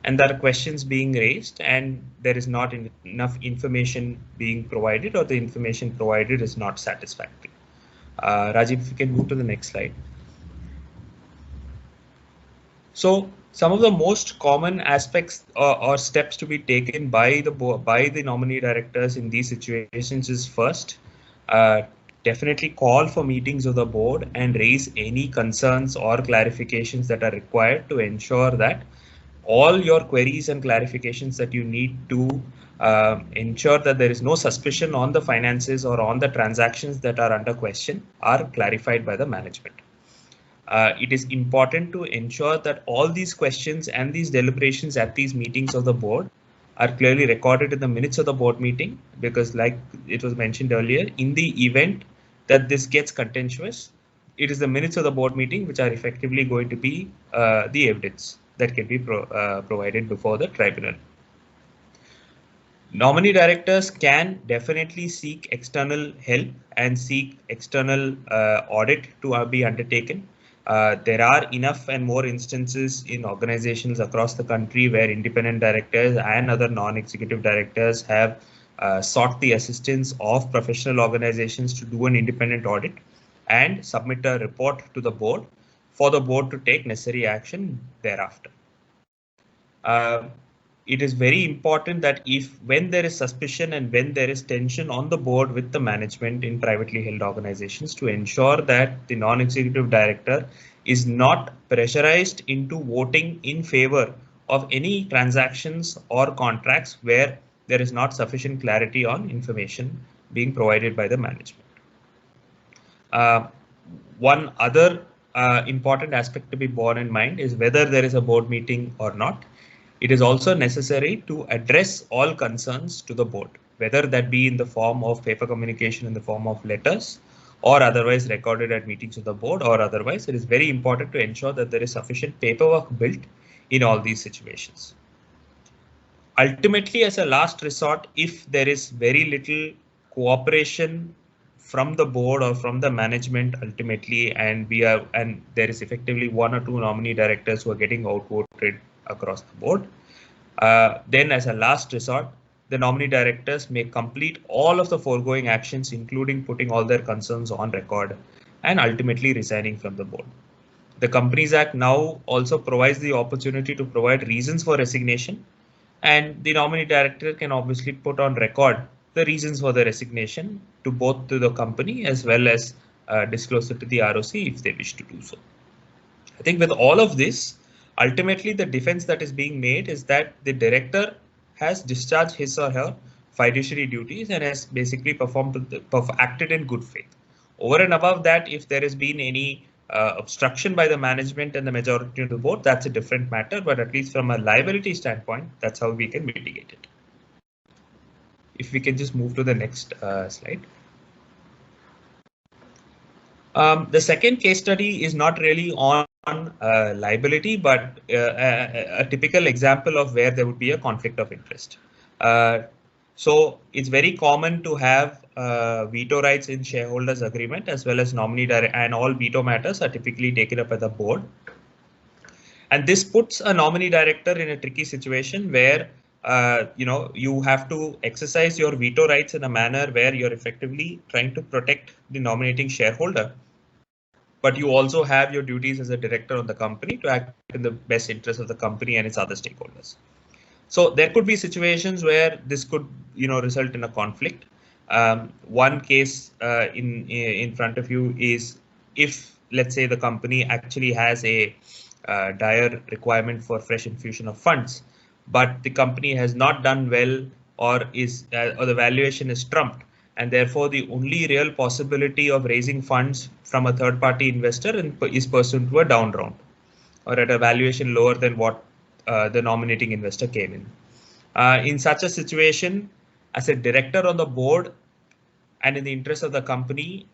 and there are questions being raised and there is not enough information being provided or the information provided is not satisfactory. Rajiv, if you can move to the next slide. So some of the most common aspects or steps to be taken by the nominee directors in these situations is first, definitely call for meetings of the board and raise any concerns or clarifications that are required to ensure that all your queries and clarifications that you need to ensure that there is no suspicion on the finances or on the transactions that are under question are clarified by the management. It is important to ensure that all these questions and these deliberations at these meetings of the board are clearly recorded in the minutes of the board meeting, because like it was mentioned earlier, in the event that this gets contentious, it is the minutes of the board meeting which are effectively going to be the evidence that can be provided before the tribunal. Nominee directors can definitely seek external help and seek external audit to be undertaken. There are enough and more instances in organizations across the country where independent directors and other non-executive directors have sought the assistance of professional organizations to do an independent audit and submit a report to the board for the board to take necessary action thereafter. It is very important that when there is suspicion and when there is tension on the board with the management in privately held organizations, to ensure that the non-executive director is not pressurized into voting in favor of any transactions or contracts where there is not sufficient clarity on information being provided by the management. One other important aspect to be borne in mind is whether there is a board meeting or not. It is also necessary to address all concerns to the board, whether that be in the form of paper communication in the form of letters or otherwise recorded at meetings of the board or otherwise. It is very important to ensure that there is sufficient paperwork built in all these situations. Ultimately, as a last resort, if there is very little cooperation from the board or from the management ultimately, and there is effectively one or two nominee directors who are getting outvoted across the board, then as a last resort, the nominee directors may complete all of the foregoing actions, including putting all their concerns on record and ultimately resigning from the board. The Companies Act now also provides the opportunity to provide reasons for resignation, and the nominee director can obviously put on record the reasons for the resignation to both to the company as well as disclose it to the ROC if they wish to do so. I think with all of this, ultimately the defense that is being made is that the director has discharged his or her fiduciary duties and has basically acted in good faith. Over and above that, if there has been any obstruction by the management and the majority of the board, that's a different matter, but at least from a liability standpoint, that's how we can mitigate it. If we can just move to the next slide. The second case study is not really on liability, but a typical example of where there would be a conflict of interest. So it's very common to have veto rights in shareholders agreement as well as nominee direct, and all veto matters are typically taken up at the board. And this puts a nominee director in a tricky situation where you have to exercise your veto rights in a manner where you're effectively trying to protect the nominating shareholder, but you also have your duties as a director of the company to act in the best interest of the company and its other stakeholders. So there could be situations where this could, result in a conflict. One case in front of you is if, let's say, the company actually has a dire requirement for fresh infusion of funds, but the company has not done well or the valuation is trumped, and therefore the only real possibility of raising funds from a third-party investor is pursuant to a down round or at a valuation lower than what the nominating investor came in. In such a situation, as a director on the board and in the interest of the company,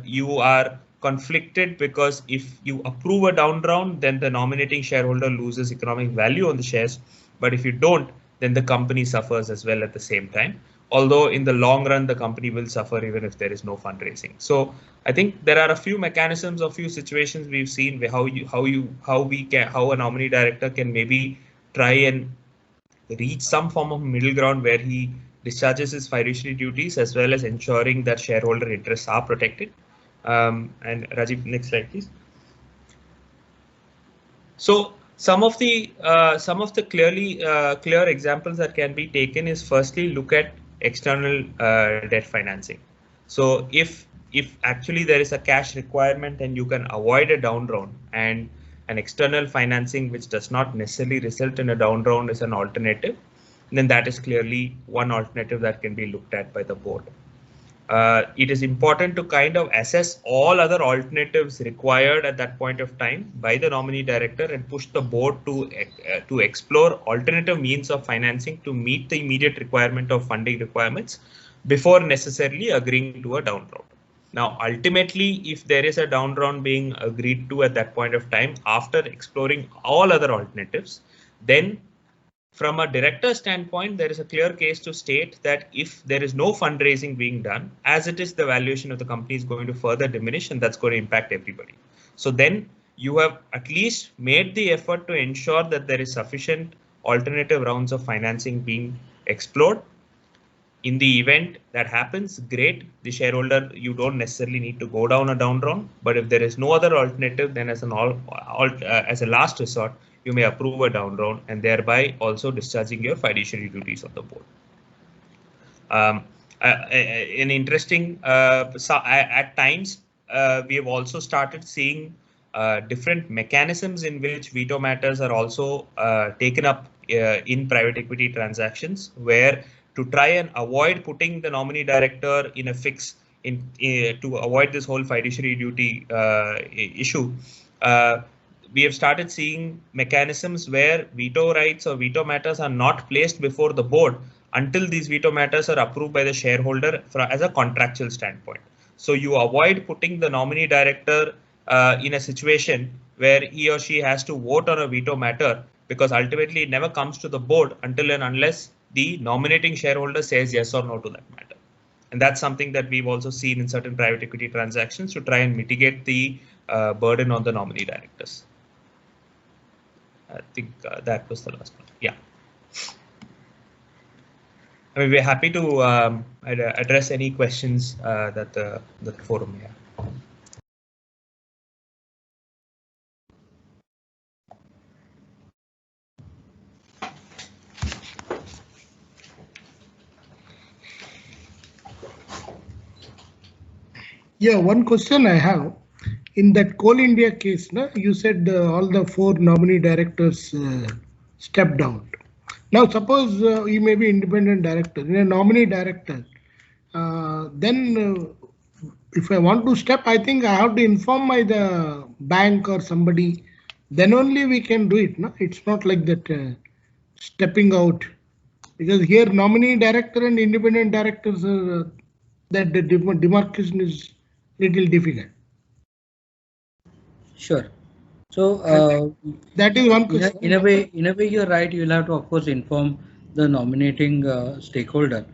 you are conflicted, because if you approve a down round, then the nominating shareholder loses economic value on the shares. But if you don't, then the company suffers as well at the same time. Although in the long run, the company will suffer even if there is no fundraising. So I think there are a few mechanisms, a few situations we've seen where how a nominee director can maybe try and reach some form of middle ground where he discharges his fiduciary duties as well as ensuring that shareholder interests are protected. And Rajiv, next slide, please. So some of the clear examples that can be taken is, firstly, look at external debt financing. So if actually there is a cash requirement and you can avoid a down round, and an external financing which does not necessarily result in a down round is an alternative, then that is clearly one alternative that can be looked at by the board. It is important to kind of assess all other alternatives required at that point of time by the nominee director and push the board to explore alternative means of financing to meet the immediate requirement of funding requirements before necessarily agreeing to a down round. Now, ultimately, if there is a down round being agreed to at that point of time, after exploring all other alternatives, then from a director standpoint, there is a clear case to state that if there is no fundraising being done, as it is, the valuation of the company is going to further diminish, and that's going to impact everybody. So then you have at least made the effort to ensure that there is sufficient alternative rounds of financing being explored. In the event that happens, great. The shareholder, you don't necessarily need to go down a down round, but if there is no other alternative, then as a last resort, you may approve a down round and thereby also discharging your fiduciary duties on the board. An interesting, at times, we have also started seeing different mechanisms in which veto matters are also taken up in private equity transactions, where to try and avoid putting the nominee director in a fix to avoid this whole fiduciary duty issue. We have started seeing mechanisms where veto rights or veto matters are not placed before the board until these veto matters are approved by the shareholder as a contractual standpoint. So you avoid putting the nominee director in a situation where he or she has to vote on a veto matter, because ultimately it never comes to the board until and unless the nominating shareholder says yes or no to that matter. And that's something that we've also seen in certain private equity transactions to try and mitigate the burden on the nominee directors. I think that was the last one. Yeah. I mean, we're happy to address any questions that the forum may have. Yeah, one question I have. In that Coal India case, you said all the 4 nominee directors stepped down. Now, suppose you may be independent director, in a nominee director, then if I want to step, I think I have to inform the bank or somebody. Then only we can do it. No, it's not like that stepping out, because here nominee director and independent directors, that the demarcation is little difficult. Sure. So that is one question. In a way, you're right. You'll have to, of course, inform the nominating stakeholder.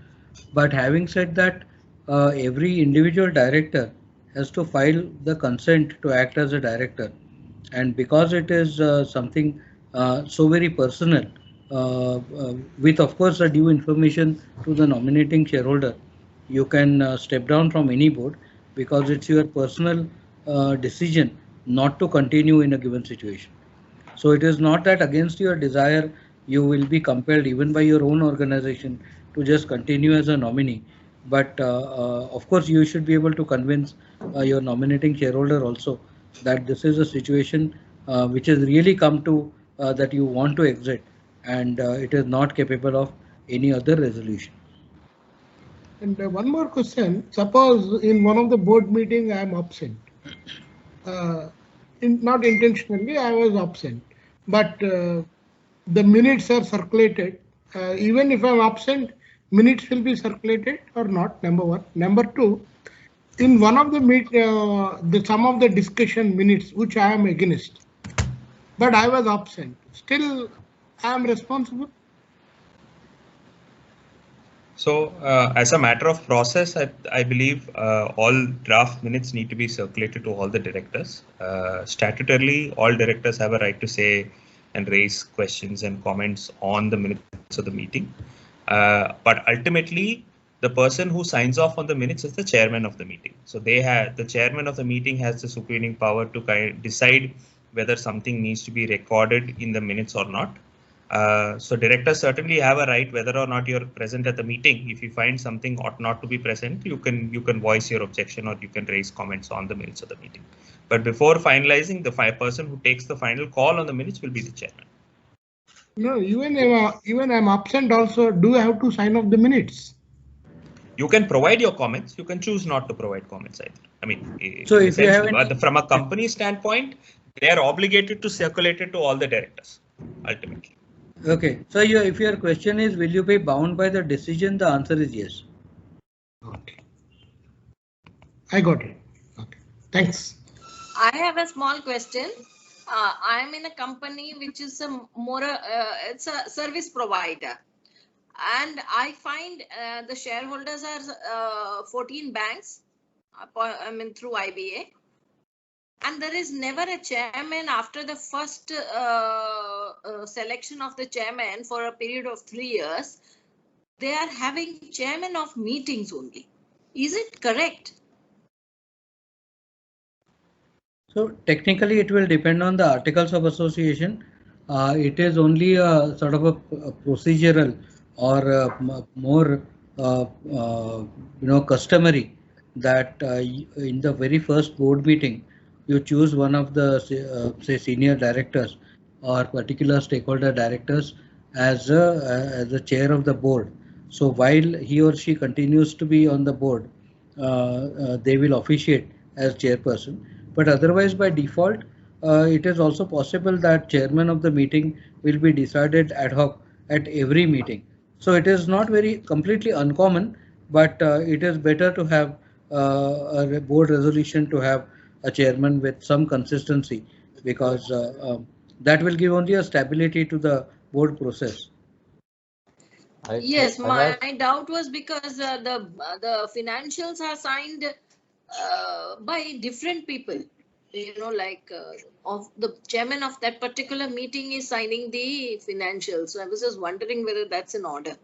But having said that, every individual director has to file the consent to act as a director, and because it is something so very personal, with of course a due information to the nominating shareholder, you can step down from any board, because it's your personal decision not to continue in a given situation. So it is not that against your desire you will be compelled even by your own organization to just continue as a nominee. But of course you should be able to convince your nominating shareholder also that this is a situation which has really come to that you want to exit, and it is not capable of any other resolution. And one more question. Suppose in one of the board meeting I am absent. Not intentionally, I was absent. But the minutes are circulated. Even if I'm absent, minutes will be circulated or not, number one. Number two, in one of the some of the discussion minutes, which I am against, but I was absent. Still, I am responsible. So as a matter of process, I believe all draft minutes need to be circulated to all the directors. Statutorily, all directors have a right to say and raise questions and comments on the minutes of the meeting. But ultimately, the person who signs off on the minutes is the chairman of the meeting. So the chairman of the meeting has the supervening power to decide whether something needs to be recorded in the minutes or not. So directors certainly have a right, whether or not you're present at the meeting. If you find something ought not to be present, you can voice your objection or you can raise comments on the minutes of the meeting. But before finalizing, the person who takes the final call on the minutes will be the chairman. No, even I'm absent also, do I have to sign off the minutes? You can provide your comments. You can choose not to provide comments either. I mean, so if you have from a company standpoint, they are obligated to circulate it to all the directors ultimately. Okay, so if your question is, will you be bound by the decision? The answer is yes. Okay. I got it. Okay. Thanks. I have a small question. I am in a company which is it's a service provider. And I find the shareholders are 14 banks, I mean, through IBA. And there is never a chairman after the first selection of the chairman for a period of 3 years. They are having chairman of meetings only. Is it correct? So technically it will depend on the articles of association. It is only a sort of a procedural or more customary that in the very first board meeting you choose one of the say senior directors or particular stakeholder directors as a chair of the board. So while he or she continues to be on the board, they will officiate as chairperson. But otherwise, by default, it is also possible that chairman of the meeting will be decided ad hoc at every meeting. So it is not very completely uncommon, but it is better to have a board resolution to have a chairman with some consistency, because that will give only a stability to the board process. Yes, my doubt was because the financials are signed by different people. You know, like of the chairman of that particular meeting is signing the financials. So I was just wondering whether that's in order.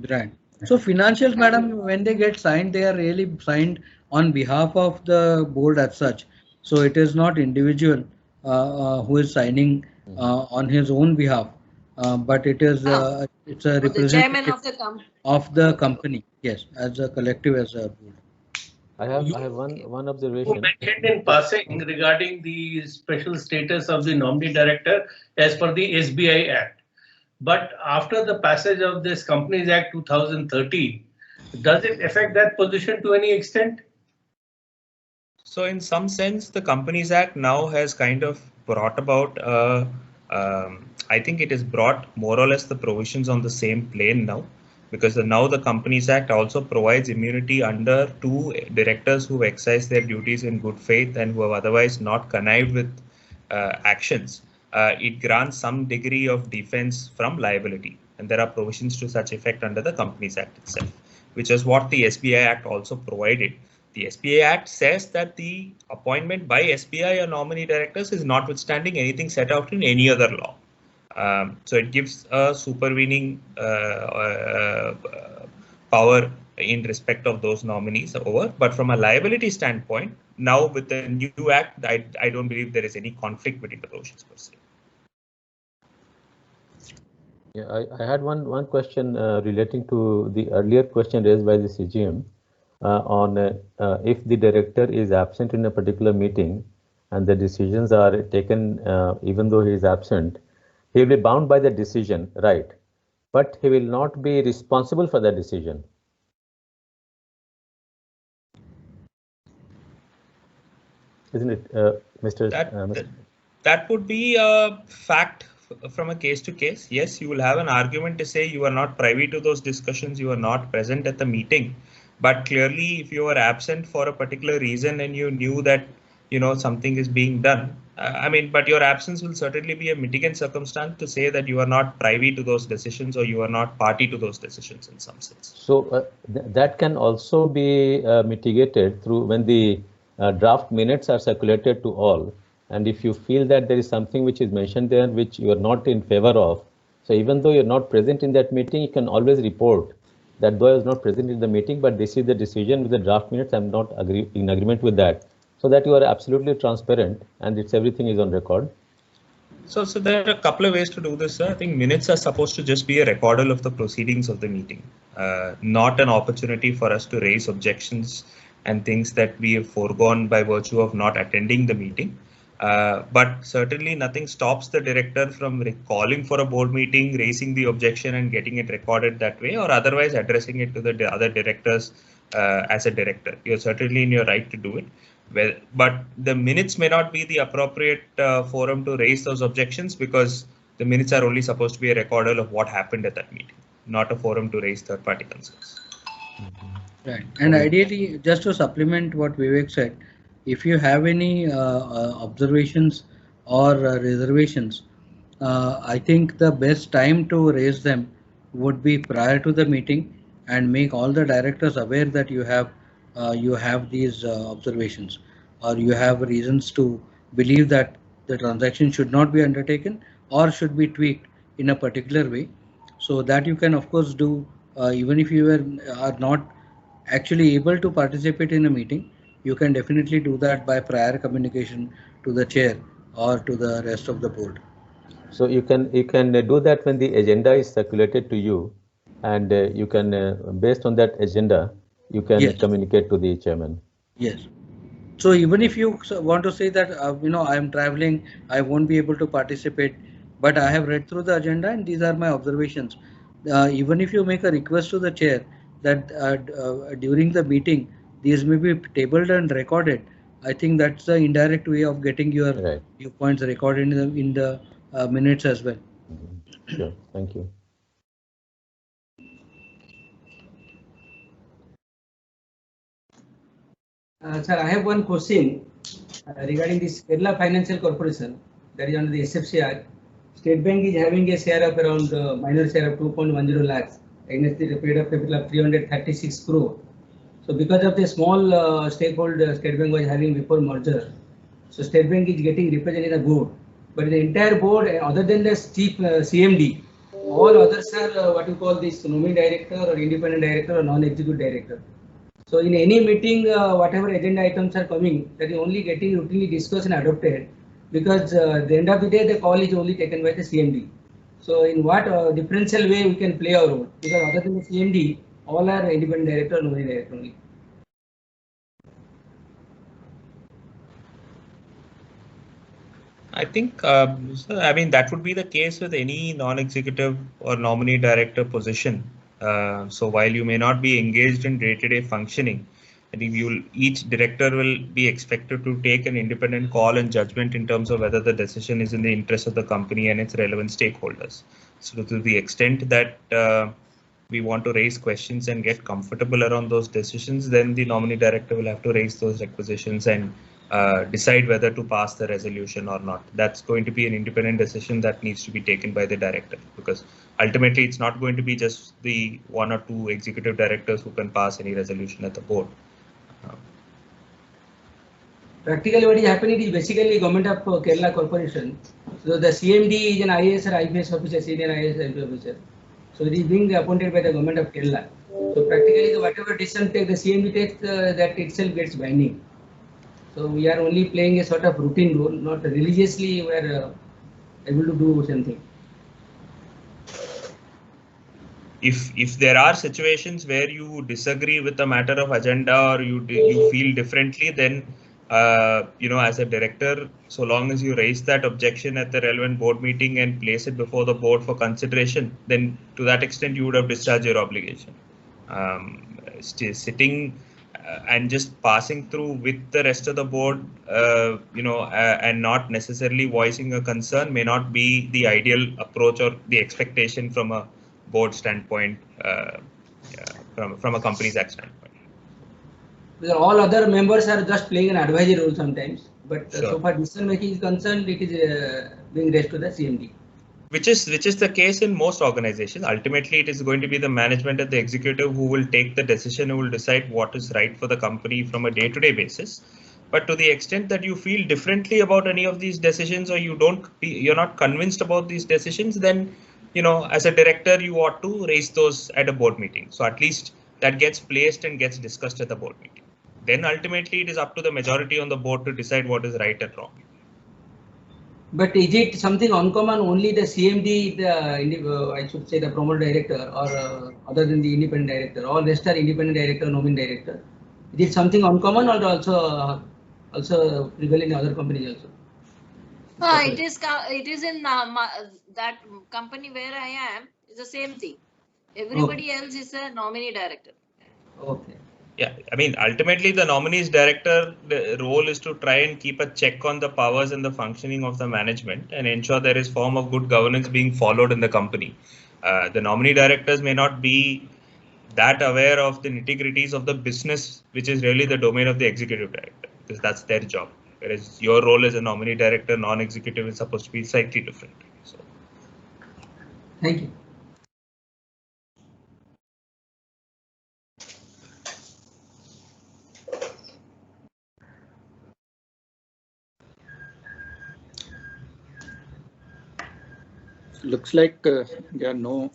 Right. So financials, madam, when they get signed, they are really signed on behalf of the board as such. So it is not individual who is signing on his own behalf, but it is it's a representative of the company. Yes, as a collective, as a board. I have one observation. You mentioned in passing regarding the special status of the nominee director as per the SBI Act. But after the passage of this Companies Act 2013, does it affect that position to any extent? So in some sense, the Companies Act now has kind of brought about, I think it has brought more or less the provisions on the same plane now, because now the Companies Act also provides immunity under 2 directors who exercise their duties in good faith and who have otherwise not connived with actions. It grants some degree of defense from liability, and there are provisions to such effect under the Companies Act itself, which is what the SBI Act also provided. The SBI Act says that the appointment by SBI or nominee directors is notwithstanding anything set out in any other law. So it gives a supervening power in respect of those nominees over. But from a liability standpoint, now with the new act, I don't believe there is any conflict between the provisions per se. Yeah, I had one question relating to the earlier question raised by the CGM on if the director is absent in a particular meeting and the decisions are taken even though he is absent, he will be bound by the decision, right? But he will not be responsible for the decision. Isn't it, Mr. That would be a fact from a case to case. Yes, you will have an argument to say you are not privy to those discussions, you are not present at the meeting. But clearly, if you are absent for a particular reason and you knew that something is being done, but your absence will certainly be a mitigant circumstance to say that you are not privy to those decisions or you are not party to those decisions in some sense. So that can also be mitigated through when the draft minutes are circulated to all. And if you feel that there is something which is mentioned there which you are not in favor of, so even though you're not present in that meeting, you can always report that though I was not present in the meeting, but this is the decision with the draft minutes, I'm not in agreement with that. So that you are absolutely transparent and everything is on record. So there are a couple of ways to do this, sir. I think minutes are supposed to just be a recordal of the proceedings of the meeting, not an opportunity for us to raise objections and things that we have foregone by virtue of not attending the meeting. But certainly nothing stops the director from calling for a board meeting, raising the objection and getting it recorded that way, or otherwise addressing it to the other directors as a director. You're certainly in your right to do it. Well, but the minutes may not be the appropriate forum to raise those objections because the minutes are only supposed to be a recordal of what happened at that meeting, not a forum to raise third-party concerns. Right. And ideally, just to supplement what Vivek said, if you have any observations or reservations, I think the best time to raise them would be prior to the meeting and make all the directors aware that you have these observations or you have reasons to believe that the transaction should not be undertaken or should be tweaked in a particular way. So that you can of course do even if you are not actually able to participate in a meeting, you can definitely do that by prior communication to the chair or to the rest of the board. So you can do that when the agenda is circulated to you, and you can based on that agenda you can communicate to the chairman. Yes. So even if you want to say that I am traveling, I won't be able to participate, but I have read through the agenda and these are my observations. Even if you make a request to the chair that during the meeting these may be tabled and recorded, I think that's the indirect way of getting your points recorded in the minutes as well. Sure, thank you. Sir, I have one question regarding this Kerala Financial Corporation that is under the SFC Act. State Bank is having a share of around minor share of 2.10 lakhs against the paid up capital of 336 crore. So because of the small stakeholder State Bank was having before merger, so State Bank is getting represented in the board. But in the entire board, other than the chief CMD, all others are what you call this nominee director or independent director or non-executive director. So in any meeting, whatever agenda items are coming, that is only getting routinely discussed and adopted because at the end of the day, the call is only taken by the CMD. So in what differential way we can play our role? Because other than the CMD, all are independent director, nominee director only. I think, that would be the case with any non-executive or nominee director position. So while you may not be engaged in day-to-day functioning, I think each director will be expected to take an independent call and judgment in terms of whether the decision is in the interest of the company and its relevant stakeholders. So to the extent that we want to raise questions and get comfortable around those decisions, then the nominee director will have to raise those requisitions and decide whether to pass the resolution or not. That's going to be an independent decision that needs to be taken by the director, because ultimately it's not going to be just the one or two executive directors who can pass any resolution at the board. Practically what is happening is basically government of Kerala Corporation. So the CMD is an IAS or IPS officer, senior IAS or IPS officer. So it is being appointed by the government of Kerala. So practically whatever decision take the CMD takes, that itself gets binding. So we are only playing a sort of routine role, not religiously we are able to do something. If there are situations where you disagree with the matter of agenda or you feel differently, then as a director, so long as you raise that objection at the relevant board meeting and place it before the board for consideration, then to that extent you would have discharged your obligation. Sitting and just passing through with the rest of the board, and not necessarily voicing a concern may not be the ideal approach or the expectation from a board standpoint, from a Companies Act standpoint. Because all other members are just playing an advisory role sometimes, but Sure. so far decision making is concerned, it is being raised to the CMD. Which is the case in most organizations. Ultimately, it is going to be the management and the executive who will take the decision, who will decide what is right for the company from a day-to-day basis. But to the extent that you feel differently about any of these decisions, or you're not convinced about these decisions, then as a director you ought to raise those at a board meeting. So at least that gets placed and gets discussed at the board meeting. Then ultimately it is up to the majority on the board to decide what is right and wrong. But is it something uncommon only the CMD, I should say the promoter director, or other than the independent director? All rest are independent director, nominee director. Is it something uncommon or also prevalent in other companies also? It is in that company where I am. It's the same thing. Everybody else is a nominee director. Okay. Yeah, I mean, ultimately the nominees director, the role is to try and keep a check on the powers and the functioning of the management and ensure there is form of good governance being followed in the company. The nominee directors may not be that aware of the nitty-gritties of the business, which is really the domain of the executive director, because that's their job. Whereas your role as a nominee director, non-executive, is supposed to be slightly different. So, thank you. Looks like there are no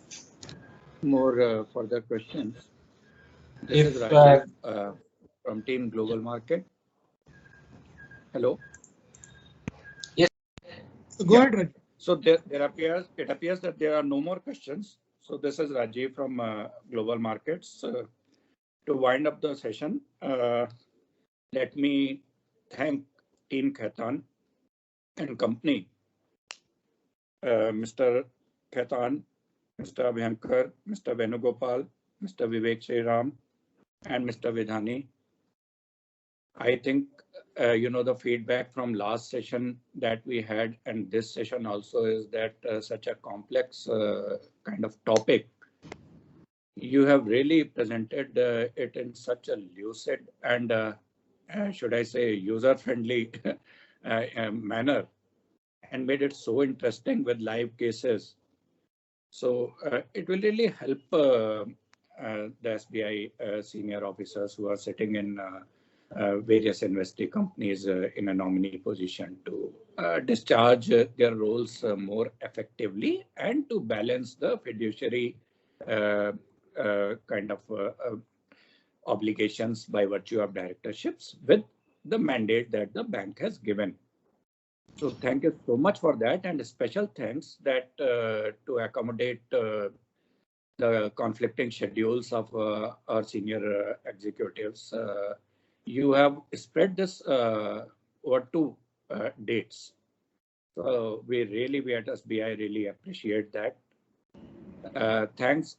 more further questions. This is Rajiv from Team Global Market. Hello. Yes. Go ahead, Rajiv. So it appears that there are no more questions. So this is Rajiv from Global Markets. To wind up the session, let me thank Team Khaitan and company. Mr. Khaitan, Mr. Abhyankar, Mr. Venugopal, Mr. Vivek Shriram, and Mr. Vidhani. I think, the feedback from last session that we had and this session also is that such a complex kind of topic, you have really presented it in such a lucid and, should I say, user-friendly manner, and made it so interesting with live cases. So it will really help the SBI senior officers who are sitting in various investee companies in a nominee position to discharge their roles more effectively and to balance the fiduciary kind of obligations by virtue of directorships with the mandate that the bank has given. So thank you so much for that, and a special thanks that to accommodate the conflicting schedules of our senior executives. You have spread this over 2 dates. So we at SBI really appreciate that. Thanks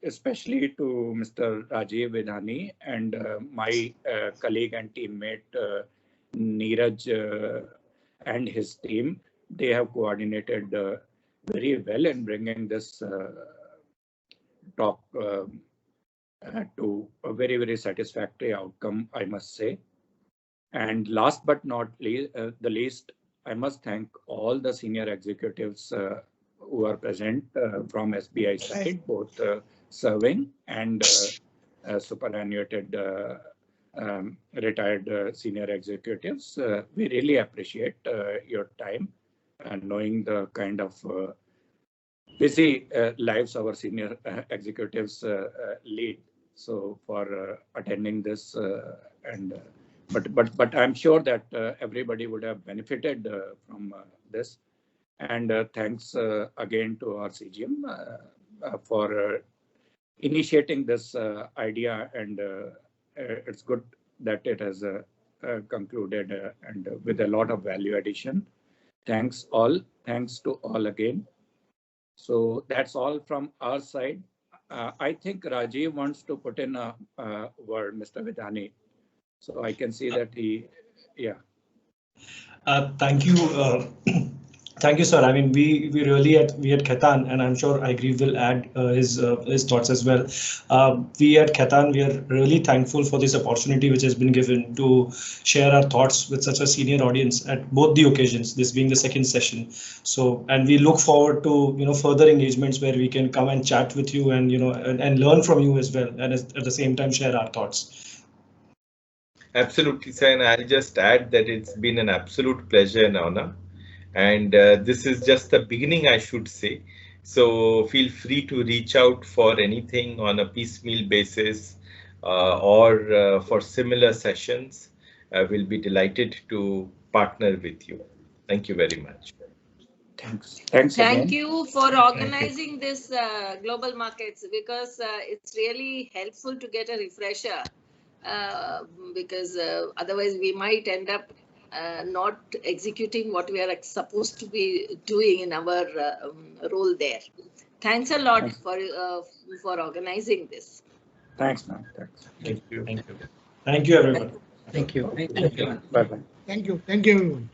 especially to Mr. Rajiv Vidhani and my colleague and teammate Neeraj and his team. They have coordinated very well in bringing this talk to a very, very satisfactory outcome, I must say. And last but not the least, I must thank all the senior executives who are present from SBI side, both serving and superannuated retired senior executives. We really appreciate your time and knowing the kind of busy lives our senior executives lead. So for attending this but I'm sure that everybody would have benefited from this. And thanks again to our CGM for initiating this idea, and it's good that it has concluded and with a lot of value addition. Thanks all. Thanks to all again. So that's all from our side. I think Rajiv wants to put in a word, Mr. Vidhani. So I can see that he, yeah. Thank you. Thank you, sir. I mean, we really at Khaitan, and I'm sure Aigreev will add his thoughts as well. We at Khaitan, we are really thankful for this opportunity which has been given to share our thoughts with such a senior audience at both the occasions, this being the second session. So, and we look forward to further engagements where we can come and chat with you and and learn from you as well, and at the same time share our thoughts. Absolutely, sir. And I'll just add that it's been an absolute pleasure and honor. And this is just the beginning, I should say. So feel free to reach out for anything on a piecemeal basis or for similar sessions. We'll be delighted to partner with you. Thank you very much. Thanks. Thanks again. Thank you for organizing this global markets, because it's really helpful to get a refresher, because otherwise we might end up not executing what we are supposed to be doing in our role there. Thanks a lot for organizing this. Thanks, ma'am. Thanks. Thank you. Thank you. Thank you, everyone. Thank you. Bye-bye. Thank you. Thank you, everyone.